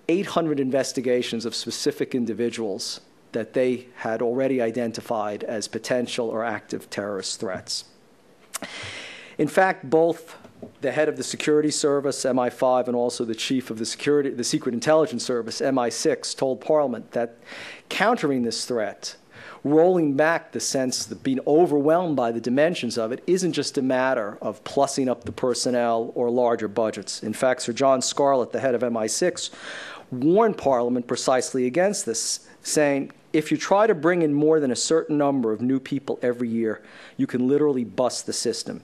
800 investigations of specific individuals that they had already identified as potential or active terrorist threats. In fact, both the head of the security service, MI5, and also the chief of the Secret Intelligence Service, MI6, told Parliament that countering this threat, rolling back the sense of being overwhelmed by the dimensions of it, isn't just a matter of plussing up the personnel or larger budgets. In fact, Sir John Scarlett, the head of MI6, warned Parliament precisely against this, saying, if you try to bring in more than a certain number of new people every year, you can literally bust the system.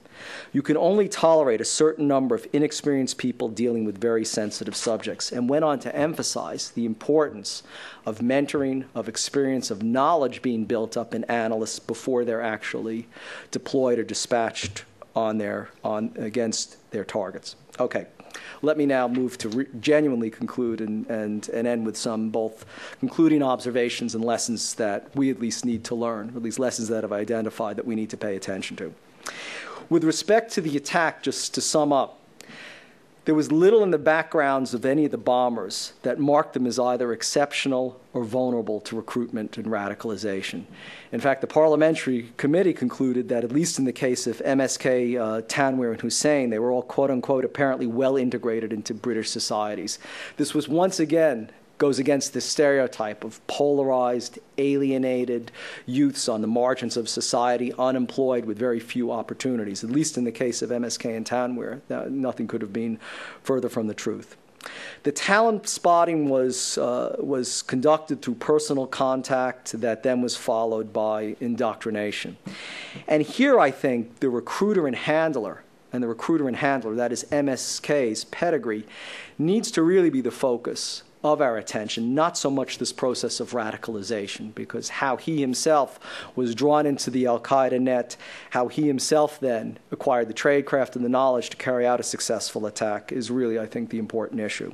You can only tolerate a certain number of inexperienced people dealing with very sensitive subjects, and went on to emphasize the importance of mentoring, of experience, of knowledge being built up in analysts before they're actually deployed or dispatched against their targets. Okay. Let me now move to genuinely conclude and end with some both concluding observations and lessons that we at least need to learn, or at least lessons that I've identified that we need to pay attention to. With respect to the attack, just to sum up, there was little in the backgrounds of any of the bombers that marked them as either exceptional or vulnerable to recruitment and radicalization. In fact, the Parliamentary Committee concluded that, at least in the case of MSK, Tanweer, and Hussein, they were all, quote unquote, apparently well integrated into British societies. This was once again goes against the stereotype of polarized, alienated youths on the margins of society, unemployed with very few opportunities. At least in the case of MSK and Tanweer, nothing could have been further from the truth. The talent spotting was conducted through personal contact that then was followed by indoctrination. And here I think the recruiter and handler, that is MSK's pedigree, needs to really be the focus of our attention, not so much this process of radicalization, because how he himself was drawn into the al-Qaeda net, how he himself then acquired the tradecraft and the knowledge to carry out a successful attack is really, I think, the important issue.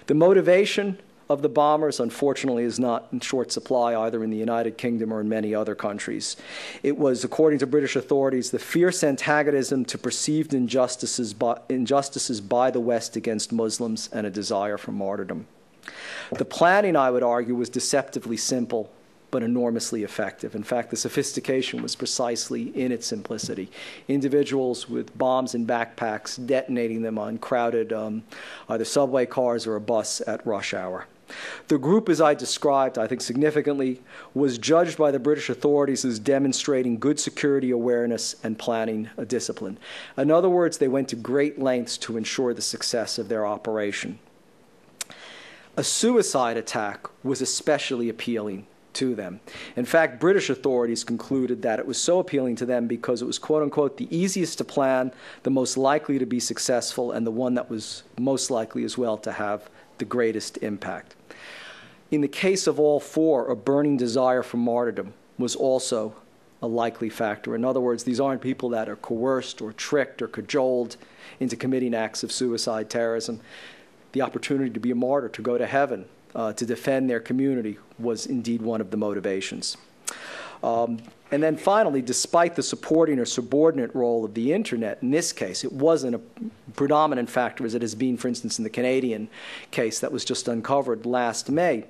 The motivation of the bombers, unfortunately, is not in short supply either in the United Kingdom or in many other countries. It was, according to British authorities, the fierce antagonism to perceived injustices by the West against Muslims and a desire for martyrdom. The planning, I would argue, was deceptively simple but enormously effective. In fact, the sophistication was precisely in its simplicity. Individuals with bombs in backpacks detonating them on crowded either subway cars or a bus at rush hour. The group, as I described, I think significantly, was judged by the British authorities as demonstrating good security awareness and planning discipline. In other words, they went to great lengths to ensure the success of their operation. A suicide attack was especially appealing to them. In fact, British authorities concluded that it was so appealing to them because it was, quote unquote, the easiest to plan, the most likely to be successful, and the one that was most likely as well to have the greatest impact. In the case of all four, a burning desire for martyrdom was also a likely factor. In other words, these aren't people that are coerced or tricked or cajoled into committing acts of suicide terrorism. The opportunity to be a martyr, to go to heaven, to defend their community was indeed one of the motivations. And then finally, despite the supporting or subordinate role of the internet, in this case, it wasn't a predominant factor as it has been, for instance, in the Canadian case that was just uncovered last May.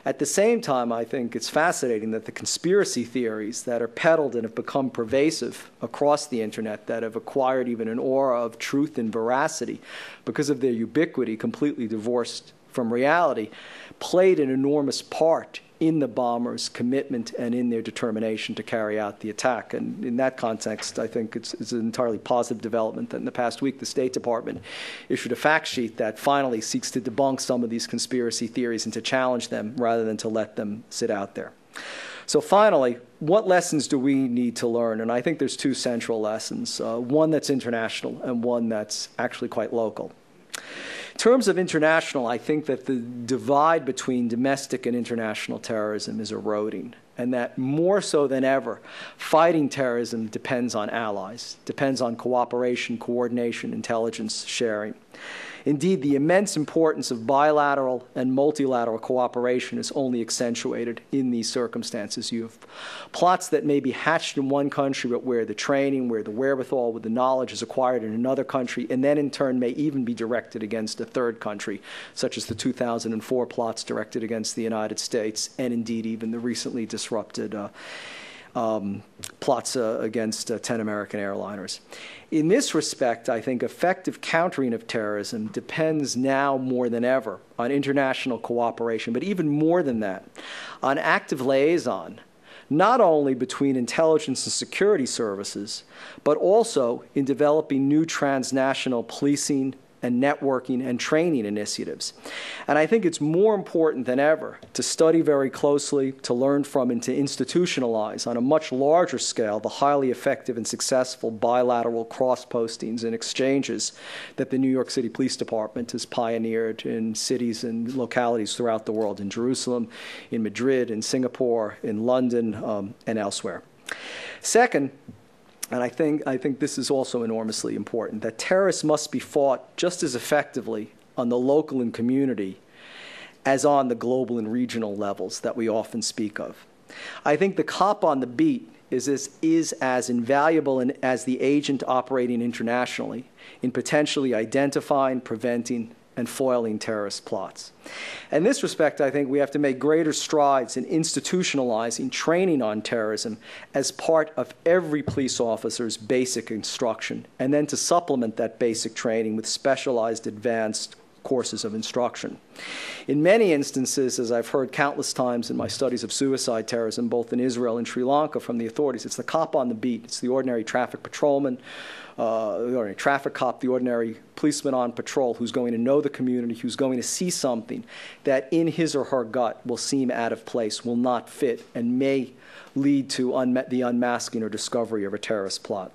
At the same time, I think it's fascinating that the conspiracy theories that are peddled and have become pervasive across the internet, that have acquired even an aura of truth and veracity because of their ubiquity, completely divorced from reality, played an enormous part in the bombers' commitment and in their determination to carry out the attack. And in that context, I think it's an entirely positive development that in the past week, the State Department issued a fact sheet that finally seeks to debunk some of these conspiracy theories and to challenge them rather than to let them sit out there. So finally, what lessons do we need to learn? And I think there's two central lessons, one that's international and one that's actually quite local. In terms of international, I think that the divide between domestic and international terrorism is eroding, and that more so than ever, fighting terrorism depends on allies, depends on cooperation, coordination, intelligence sharing. Indeed, the immense importance of bilateral and multilateral cooperation is only accentuated in these circumstances. You have plots that may be hatched in one country, but where the training, where the wherewithal, where the knowledge is acquired in another country, and then in turn may even be directed against a third country, such as the 2004 plots directed against the United States, and indeed even the recently disrupted plots against 10 American airliners. In this respect, I think effective countering of terrorism depends now more than ever on international cooperation, but even more than that, on active liaison, not only between intelligence and security services, but also in developing new transnational policing and networking and training initiatives. And I think it's more important than ever to study very closely, to learn from, and to institutionalize on a much larger scale the highly effective and successful bilateral cross-postings and exchanges that the New York City Police Department has pioneered in cities and localities throughout the world, in Jerusalem, in Madrid, in Singapore, in London, and elsewhere. Second, and I think this is also enormously important, that terrorists must be fought just as effectively on the local and community as on the global and regional levels that we often speak of. I think the cop on the beat is as invaluable as the agent operating internationally in potentially identifying, preventing, and foiling terrorist plots. In this respect, I think we have to make greater strides in institutionalizing training on terrorism as part of every police officer's basic instruction, and then to supplement that basic training with specialized advanced courses of instruction. In many instances, as I've heard countless times in my studies of suicide terrorism, both in Israel and Sri Lanka from the authorities, it's the cop on the beat. It's the ordinary traffic patrolman, the ordinary traffic cop, the ordinary policeman on patrol who's going to know the community, who's going to see something that in his or her gut will seem out of place, will not fit, and may lead to the unmasking or discovery of a terrorist plot.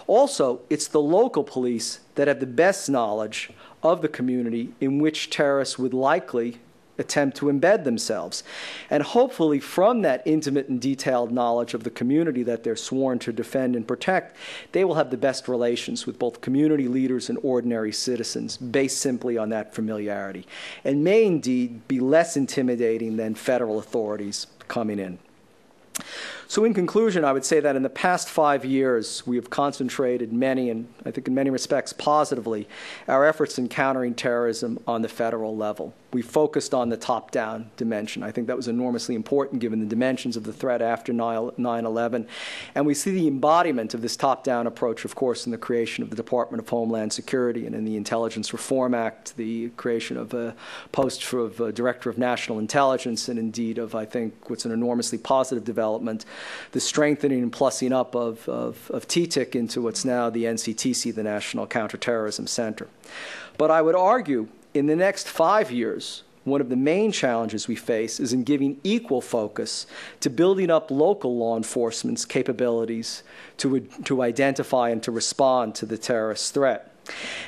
Also, it's the local police that have the best knowledge of the community in which terrorists would likely attempt to embed themselves. And hopefully from that intimate and detailed knowledge of the community that they're sworn to defend and protect, they will have the best relations with both community leaders and ordinary citizens based simply on that familiarity, and may indeed be less intimidating than federal authorities coming in. So in conclusion, I would say that in the past 5 years, we have concentrated and I think in many respects positively, our efforts in countering terrorism on the federal level. We focused on the top-down dimension. I think that was enormously important given the dimensions of the threat after 9/11. And we see the embodiment of this top-down approach, of course, in the creation of the Department of Homeland Security and in the Intelligence Reform Act, the creation of a post of Director of National Intelligence, and indeed of, I think, what's an enormously positive development, the strengthening and plussing up of TTIC into what's now the NCTC, the National Counterterrorism Center. But I would argue in the next 5 years, one of the main challenges we face is in giving equal focus to building up local law enforcement's capabilities to identify and to respond to the terrorist threat.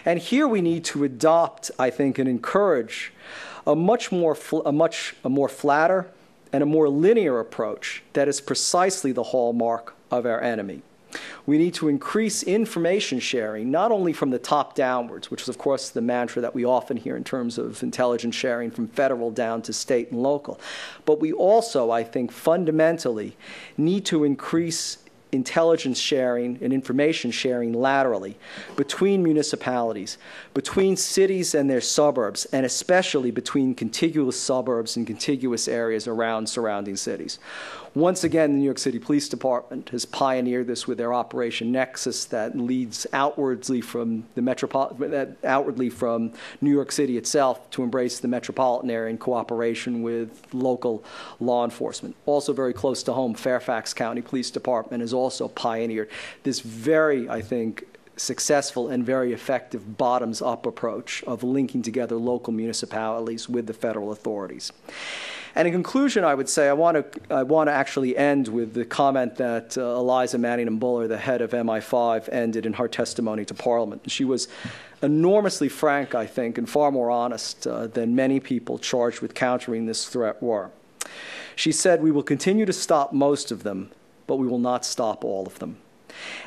And here we need to adopt, I think, and encourage a much more flatter and a more linear approach that is precisely the hallmark of our enemy. We need to increase information sharing, not only from the top downwards, which is, of course, the mantra that we often hear in terms of intelligence sharing from federal down to state and local, but we also, I think, fundamentally need to increase intelligence sharing and information sharing laterally between municipalities, between cities and their suburbs, and especially between contiguous suburbs and contiguous areas around surrounding cities. Once again, the New York City Police Department has pioneered this with their Operation Nexus that leads outwardly from New York City itself to embrace the metropolitan area in cooperation with local law enforcement. Also very close to home, Fairfax County Police Department has also pioneered this very, I think, successful and very effective bottoms-up approach of linking together local municipalities with the federal authorities. And in conclusion, I would say I want to actually end with the comment that Eliza Manningham-Buller, the head of MI5, ended in her testimony to Parliament. She was enormously frank, I think, and far more honest than many people charged with countering this threat were. She said, "We will continue to stop most of them, but we will not stop all of them."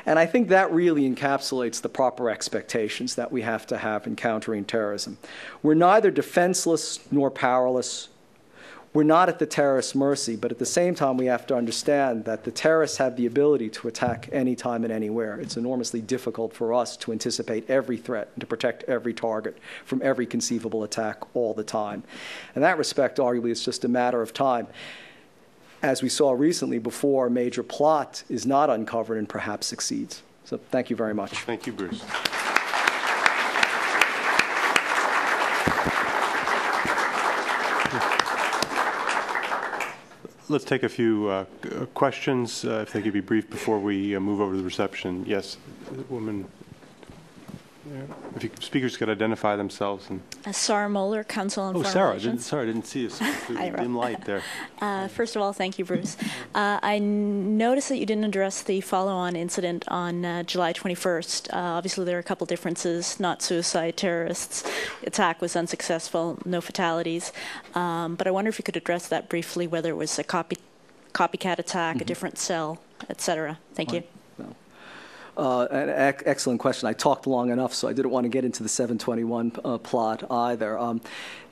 And I think that really encapsulates the proper expectations that we have to have in countering terrorism. We're neither defenseless nor powerless. We're not at the terrorists' mercy, but at the same time, we have to understand that the terrorists have the ability to attack anytime and anywhere. It's enormously difficult for us to anticipate every threat and to protect every target from every conceivable attack all the time. In that respect, arguably, it's just a matter of time, as we saw recently, before a major plot is not uncovered and perhaps succeeds. So thank you very much. Thank you, Bruce. Let's take a few questions, if they could be brief before we move over to the reception. Yes, woman. If speakers could identify themselves. And Sarah Moeller, Council on Foreign Sarah, Relations. I didn't see a dim light there. First of all, thank you, Bruce. I noticed that you didn't address the follow-on incident on July 21st. Obviously, there are a couple differences. Not suicide, terrorists. Attack was unsuccessful, no fatalities. But I wonder if you could address that briefly, whether it was a copycat attack, a different cell, et cetera. Thank you. An excellent question. I talked long enough, so I didn't want to get into the 721 plot either.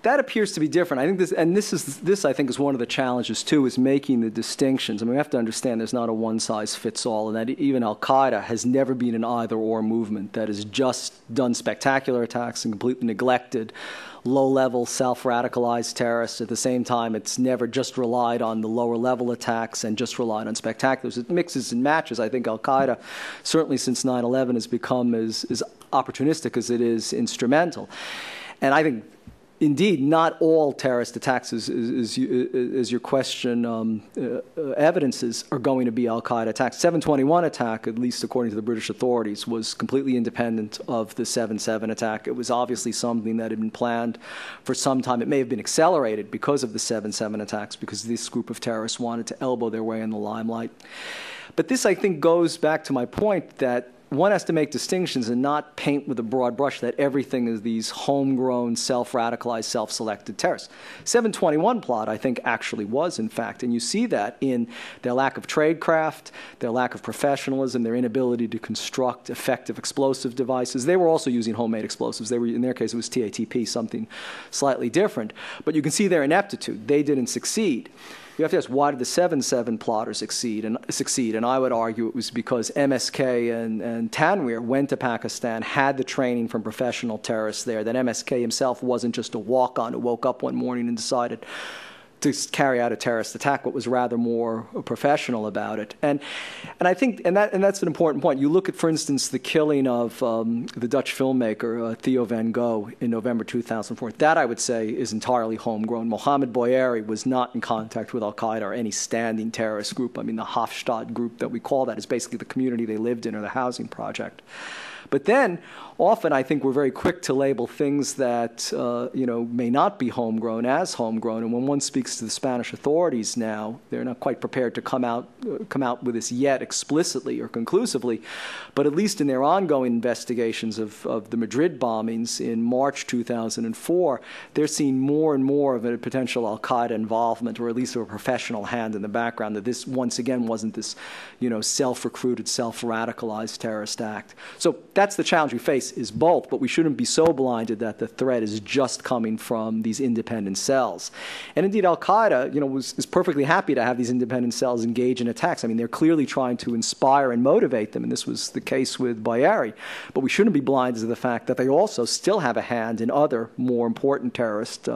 That appears to be different. I think this I think is one of the challenges too, is making the distinctions. I mean, we have to understand there's not a one-size-fits-all, and that even Al-Qaeda has never been an either-or movement that has just done spectacular attacks and completely neglected low-level, self-radicalized terrorists. At the same time, it's never just relied on the lower-level attacks and just relied on spectaculars. It mixes and matches. I think Al-Qaeda, certainly since 9/11, has become as opportunistic as it is instrumental. And I think, indeed, not all terrorist attacks, as your question evidences, are going to be Al-Qaeda attacks. 721 attack, at least according to the British authorities, was completely independent of the 7/7 attack. It was obviously something that had been planned for some time. It may have been accelerated because of the 7/7 attacks, because this group of terrorists wanted to elbow their way in the limelight. But this, I think, goes back to my point that one has to make distinctions and not paint with a broad brush that everything is these homegrown, self-radicalized, self-selected terrorists. 721 plot, I think, actually was, in fact, and you see that in their lack of tradecraft, their lack of professionalism, their inability to construct effective explosive devices. They were also using homemade explosives. They were, in their case, it was TATP, something slightly different. But you can see their ineptitude. They didn't succeed. You have to ask, why did the 7/7 plotters succeed? And I would argue it was because MSK and Tanweer went to Pakistan, had the training from professional terrorists there, that MSK himself wasn't just a walk-on who woke up one morning and decided to carry out a terrorist attack, but was rather more professional about it. And I think, and that's an important point. You look at, for instance, the killing of the Dutch filmmaker Theo van Gogh in November 2004. That, I would say, is entirely homegrown. Mohammed Boyeri was not in contact with Al-Qaeda or any standing terrorist group. I mean, the Hofstad group that we call that is basically the community they lived in or the housing project. But then, often I think we're very quick to label things that may not be homegrown as homegrown. And when one speaks to the Spanish authorities now, they're not quite prepared to come out with this yet explicitly or conclusively. But at least in their ongoing investigations of the Madrid bombings in March 2004, they're seeing more and more of a potential Al-Qaeda involvement, or at least a professional hand in the background. That this once again wasn't this, self-recruited, self-radicalized terrorist act. So that's the challenge we face, is both, but we shouldn't be so blinded that the threat is just coming from these independent cells. And indeed, Al-Qaeda, is perfectly happy to have these independent cells engage in attacks. I mean, they're clearly trying to inspire and motivate them, and this was the case with Boyeri. But we shouldn't be blinded to the fact that they also still have a hand in other more important terrorist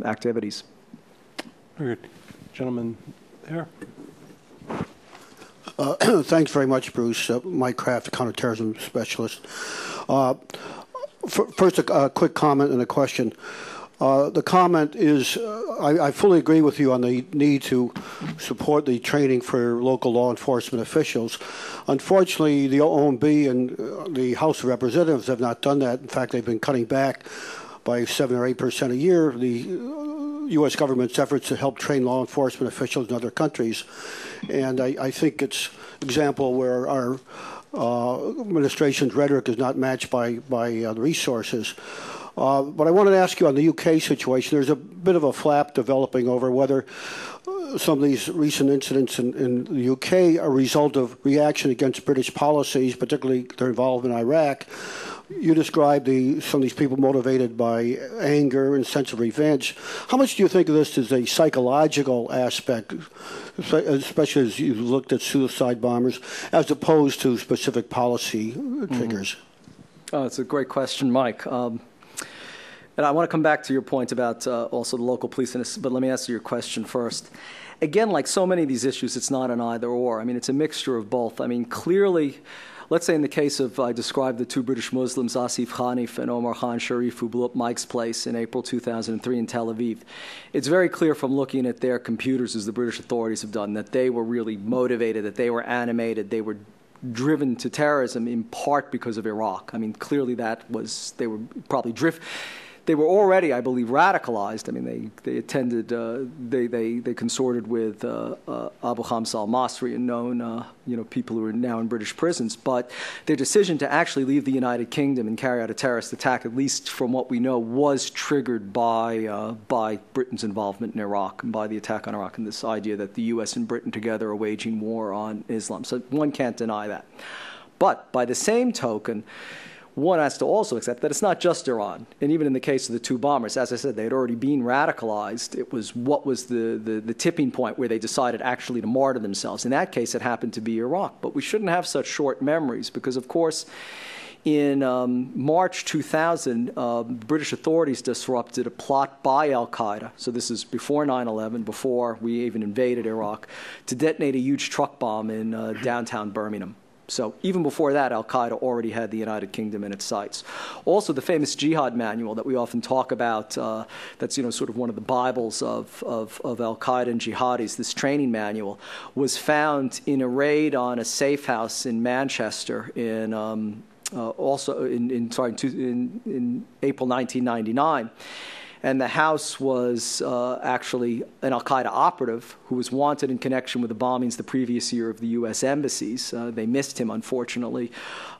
activities. Very good. Gentlemen There. Thanks very much, Bruce. Mike Kraft, counterterrorism specialist. First, a quick comment and a question. The comment is, I fully agree with you on the need to support the training for local law enforcement officials. Unfortunately, the OMB and the House of Representatives have not done that. In fact, they've been cutting back by 7 or 8% a year the U.S. government's efforts to help train law enforcement officials in other countries. And I think it's an example where our administration's rhetoric is not matched by the resources. But I wanted to ask you on the UK situation, there's a bit of a flap developing over whether some of these recent incidents in the UK are a result of reaction against British policies, particularly their involvement in Iraq. You described some of these people motivated by anger and sense of revenge. How much do you think of this as a psychological aspect, especially as you looked at suicide bombers, as opposed to specific policy triggers? Oh, it's a great question, Mike. And I want to come back to your point about also the local police, but let me answer your question first. Again, like so many of these issues, it's not an either or. I mean, it's a mixture of both. I mean, clearly, let's say in the case of, I described the two British Muslims, Asif Hanif and Omar Khan Sharif, who blew up Mike's place in April 2003 in Tel Aviv. It's very clear from looking at their computers, as the British authorities have done, that they were really motivated, that they were animated, they were driven to terrorism in part because of Iraq. I mean, clearly they were probably They were already, I believe, radicalized. I mean, they attended, they consorted with Abu Hamza al-Masri and known, people who are now in British prisons. But their decision to actually leave the United Kingdom and carry out a terrorist attack, at least from what we know, was triggered by Britain's involvement in Iraq and by the attack on Iraq and this idea that the U.S. and Britain together are waging war on Islam. So one can't deny that. But by the same token, one has to also accept that it's not just Iran. And even in the case of the two bombers, as I said, they had already been radicalized. It was what was the tipping point where they decided actually to martyr themselves. In that case, it happened to be Iraq. But we shouldn't have such short memories because, of course, in March 2000, British authorities disrupted a plot by al-Qaeda. So this is before 9/11, before we even invaded Iraq, to detonate a huge truck bomb in downtown Birmingham. So even before that, al-Qaeda already had the United Kingdom in its sights. Also, the famous jihad manual that we often talk about, that's sort of one of the Bibles of al-Qaeda and jihadis, this training manual, was found in a raid on a safe house in Manchester in April 1999. And the house was actually an al-Qaeda operative who was wanted in connection with the bombings the previous year of the U.S. embassies. They missed him, unfortunately.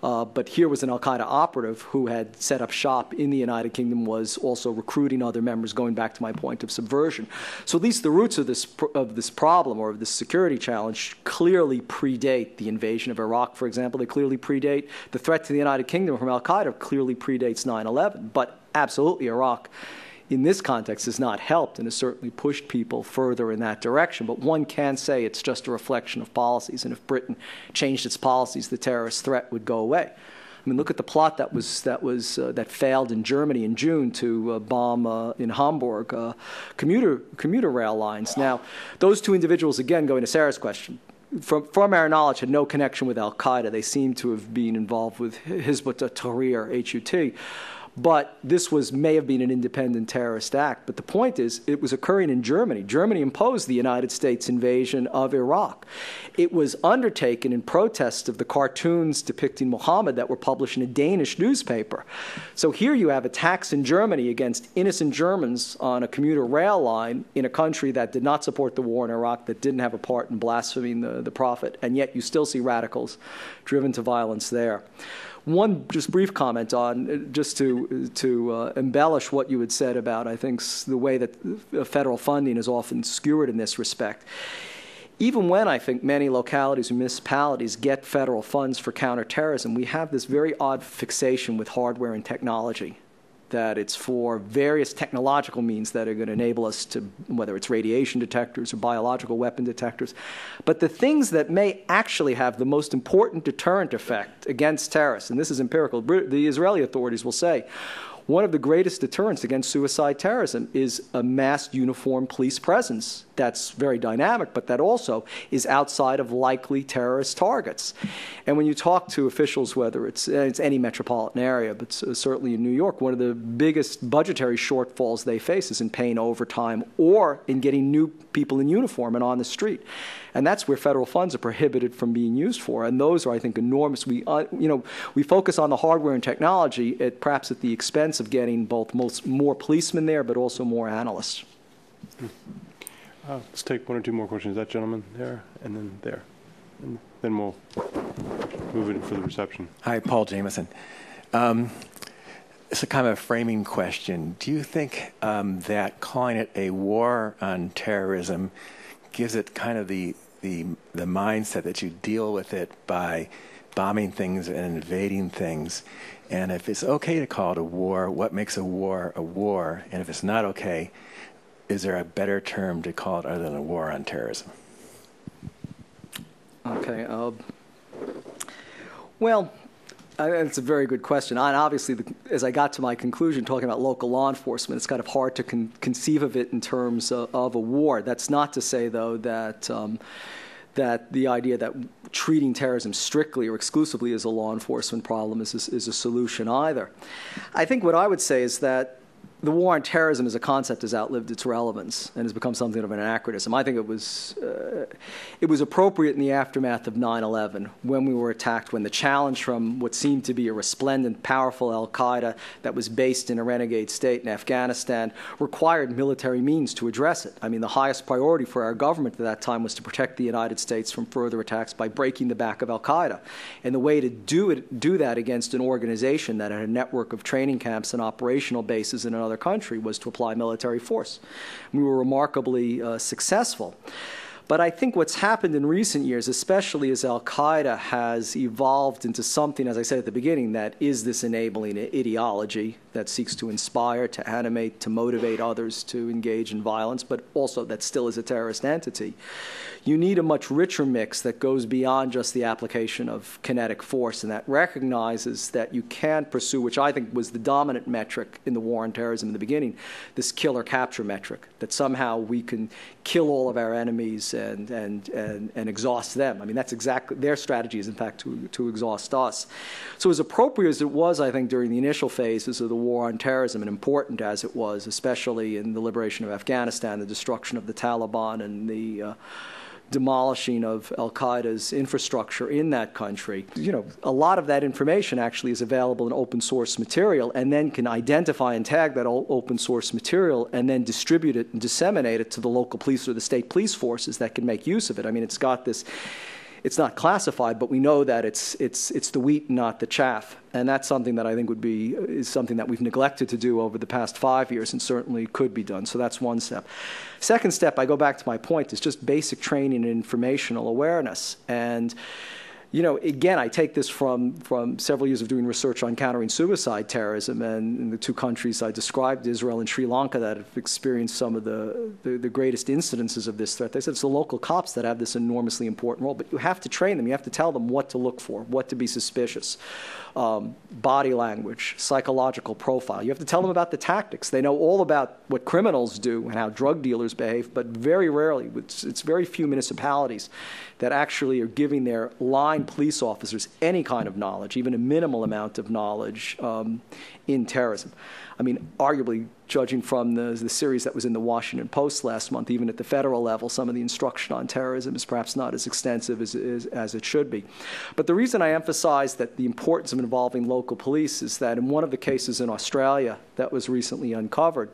But here was an al-Qaeda operative who had set up shop in the United Kingdom, was also recruiting other members, going back to my point of subversion. So at least the roots of this problem or of this security challenge clearly predate the invasion of Iraq, for example. They clearly predate the threat to the United Kingdom from al-Qaeda, clearly predates 9/11. But absolutely, Iraq in this context has not helped and has certainly pushed people further in that direction. But one can say it's just a reflection of policies, and if Britain changed its policies, the terrorist threat would go away. I mean, look at the plot that failed in Germany in June to bomb in Hamburg commuter rail lines. Now, those two individuals, again, going to Sarah's question, from our knowledge, had no connection with al-Qaeda. They seem to have been involved with Hizb ut-Tahrir, HUT. But this may have been an independent terrorist act. But the point is, it was occurring in Germany. Germany imposed the United States invasion of Iraq. It was undertaken in protest of the cartoons depicting Muhammad that were published in a Danish newspaper. So here you have attacks in Germany against innocent Germans on a commuter rail line in a country that did not support the war in Iraq, that didn't have a part in blaspheming the Prophet, and yet you still see radicals driven to violence there. One just brief comment on, just to embellish what you had said about, I think, the way that federal funding is often skewered in this respect. Even when I think many localities and municipalities get federal funds for counterterrorism, we have this very odd fixation with hardware and technology, that it's for various technological means that are going to enable us to, whether it's radiation detectors or biological weapon detectors. But the things that may actually have the most important deterrent effect against terrorists, and this is empirical, the Israeli authorities will say, one of the greatest deterrents against suicide terrorism is a massed uniformed police presence that's very dynamic, but that also is outside of likely terrorist targets. And when you talk to officials, whether it's any metropolitan area, but certainly in New York, one of the biggest budgetary shortfalls they face is in paying overtime or in getting new people in uniform and on the street. And that's where federal funds are prohibited from being used for. And those are, I think, enormous. We focus on the hardware and technology, perhaps at the expense of getting both more policemen there, but also more analysts. Let's take one or two more questions. That gentleman there, and then there. And then we'll move it for the reception. Hi, Paul Jameson. It's a kind of a framing question. Do you think that calling it a war on terrorism gives it kind of the mindset that you deal with it by bombing things and invading things? And if it's okay to call it a war, what makes a war a war? And if it's not okay, is there a better term to call it other than a war on terrorism? Okay. Well, it's a very good question. And obviously, as I got to my conclusion talking about local law enforcement, it's kind of hard to conceive of it in terms of a war. That's not to say, though, that that the idea that treating terrorism strictly or exclusively as a law enforcement problem is a solution either. I think what I would say is that the war on terrorism as a concept has outlived its relevance and has become something of an anachronism. I think it was appropriate in the aftermath of 9/11 when we were attacked, when the challenge from what seemed to be a resplendent, powerful al-Qaeda that was based in a renegade state in Afghanistan required military means to address it. I mean, the highest priority for our government at that time was to protect the United States from further attacks by breaking the back of al-Qaeda. And the way to do that against an organization that had a network of training camps and operational bases in another country was to apply military force. We were remarkably successful. But I think what's happened in recent years, especially as al-Qaeda has evolved into something, as I said at the beginning, that is this enabling ideology that seeks to inspire, to animate, to motivate others to engage in violence, but also that still is a terrorist entity. You need a much richer mix that goes beyond just the application of kinetic force and that recognizes that you can pursue, which I think was the dominant metric in the war on terrorism in the beginning, this kill or capture metric, that somehow we can kill all of our enemies and exhaust them. I mean, that's exactly, their strategy is in fact to exhaust us. So as appropriate as it was, I think, during the initial phases of the war on terrorism, and important as it was, especially in the liberation of Afghanistan, the destruction of the Taliban, and the demolishing of al-Qaeda's infrastructure in that country. You know, a lot of that information actually is available in open source material and then can identify and tag that open source material and then distribute it and disseminate it to the local police or the state police forces that can make use of it. I mean, it's got this, it's not classified, but we know that it's the wheat, not the chaff. And that's something that I think is something that we've neglected to do over the past 5 years and certainly could be done. So that's one step. Second step, I go back to my point, is just basic training and informational awareness. And, you know, again, I take this from several years of doing research on countering suicide terrorism, and in the two countries I described, Israel and Sri Lanka, that have experienced some of the greatest incidences of this threat. They said it's the local cops that have this enormously important role, but you have to train them. You have to tell them what to look for, what to be suspicious. Body language, psychological profile. You have to tell them about the tactics. They know all about what criminals do and how drug dealers behave, but very rarely, it's very few municipalities that actually are giving their line police officers any kind of knowledge, even a minimal amount of knowledge in terrorism. I mean, arguably, judging from the series that was in the Washington Post last month, even at the federal level, some of the instruction on terrorism is perhaps not as extensive as it should be. But the reason I emphasize that the importance of involving local police is that in one of the cases in Australia that was recently uncovered,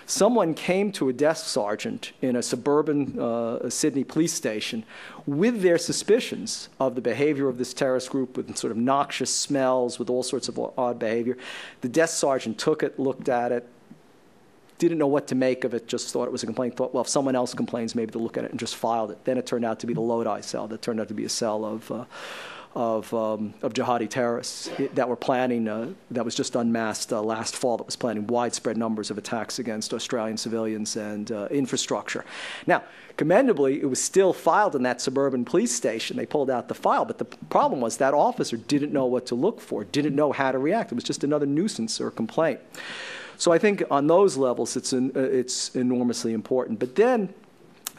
someone came to a desk sergeant in a suburban Sydney police station with their suspicions of the behavior of this terrorist group, with sort of noxious smells, with all sorts of odd behavior. The desk sergeant took it, looked at it, didn't know what to make of it, just thought it was a complaint, thought, well, if someone else complains, maybe they'll look at it, and just filed it. Then it turned out to be the Lodi cell. That turned out to be a cell of jihadi terrorists that were planning, that was just unmasked last fall, that was planning widespread numbers of attacks against Australian civilians and infrastructure. Now, commendably, it was still filed in that suburban police station. They pulled out the file, but the problem was that officer didn't know what to look for, didn't know how to react. It was just another nuisance or complaint. So I think on those levels, it's enormously important. But then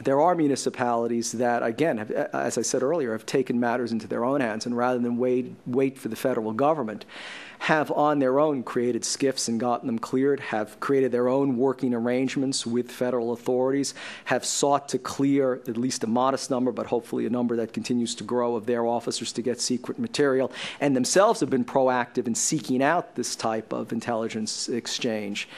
there are municipalities that, again, have, as I said earlier, have taken matters into their own hands, and rather than wait for the federal government, have on their own created SCIFs and gotten them cleared, have created their own working arrangements with federal authorities, have sought to clear at least a modest number, but hopefully a number that continues to grow, of their officers to get secret material, and themselves have been proactive in seeking out this type of intelligence exchange.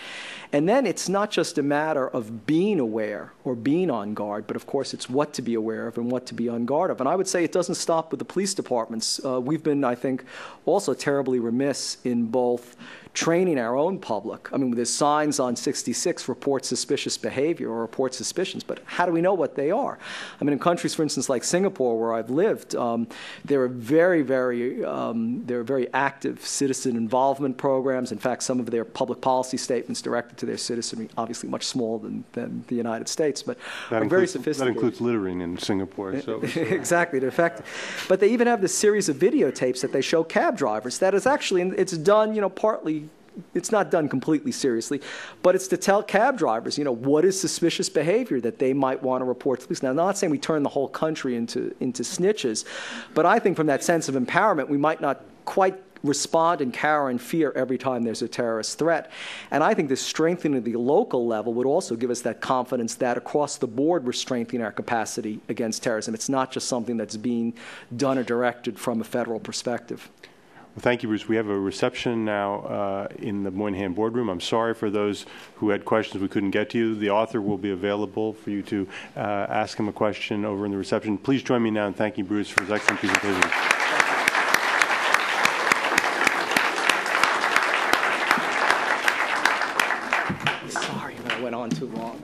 And then it's not just a matter of being aware or being on guard, but of course it's what to be aware of and what to be on guard of. And I would say it doesn't stop with the police departments. We've been, I think, also terribly remiss in both training our own public. I mean, there's signs on 66, report suspicious behavior or report suspicions, but how do we know what they are? I mean, in countries, for instance, like Singapore, where I've lived, there are very active citizen involvement programs. In fact, some of their public policy statements directed to their citizenry, obviously much smaller than the United States, but are very sophisticated. That includes littering in Singapore. So. Exactly, in fact. But they even have this series of videotapes that they show cab drivers. That is actually, it's done, partly. It's not done completely seriously, but it's to tell cab drivers, what is suspicious behavior that they might want to report to police. Now, I'm not saying we turn the whole country into snitches, but I think from that sense of empowerment, we might not quite respond and cower in fear every time there's a terrorist threat. And I think this strengthening of the local level would also give us that confidence that across the board we're strengthening our capacity against terrorism. It's not just something that's being done or directed from a federal perspective. Well, thank you, Bruce. We have a reception now in the Moynihan boardroom. I'm sorry for those who had questions we couldn't get to you. The author will be available for you to ask him a question over in the reception. Please join me now in thanking Bruce for his excellent presentation. Sorry if I went on too long.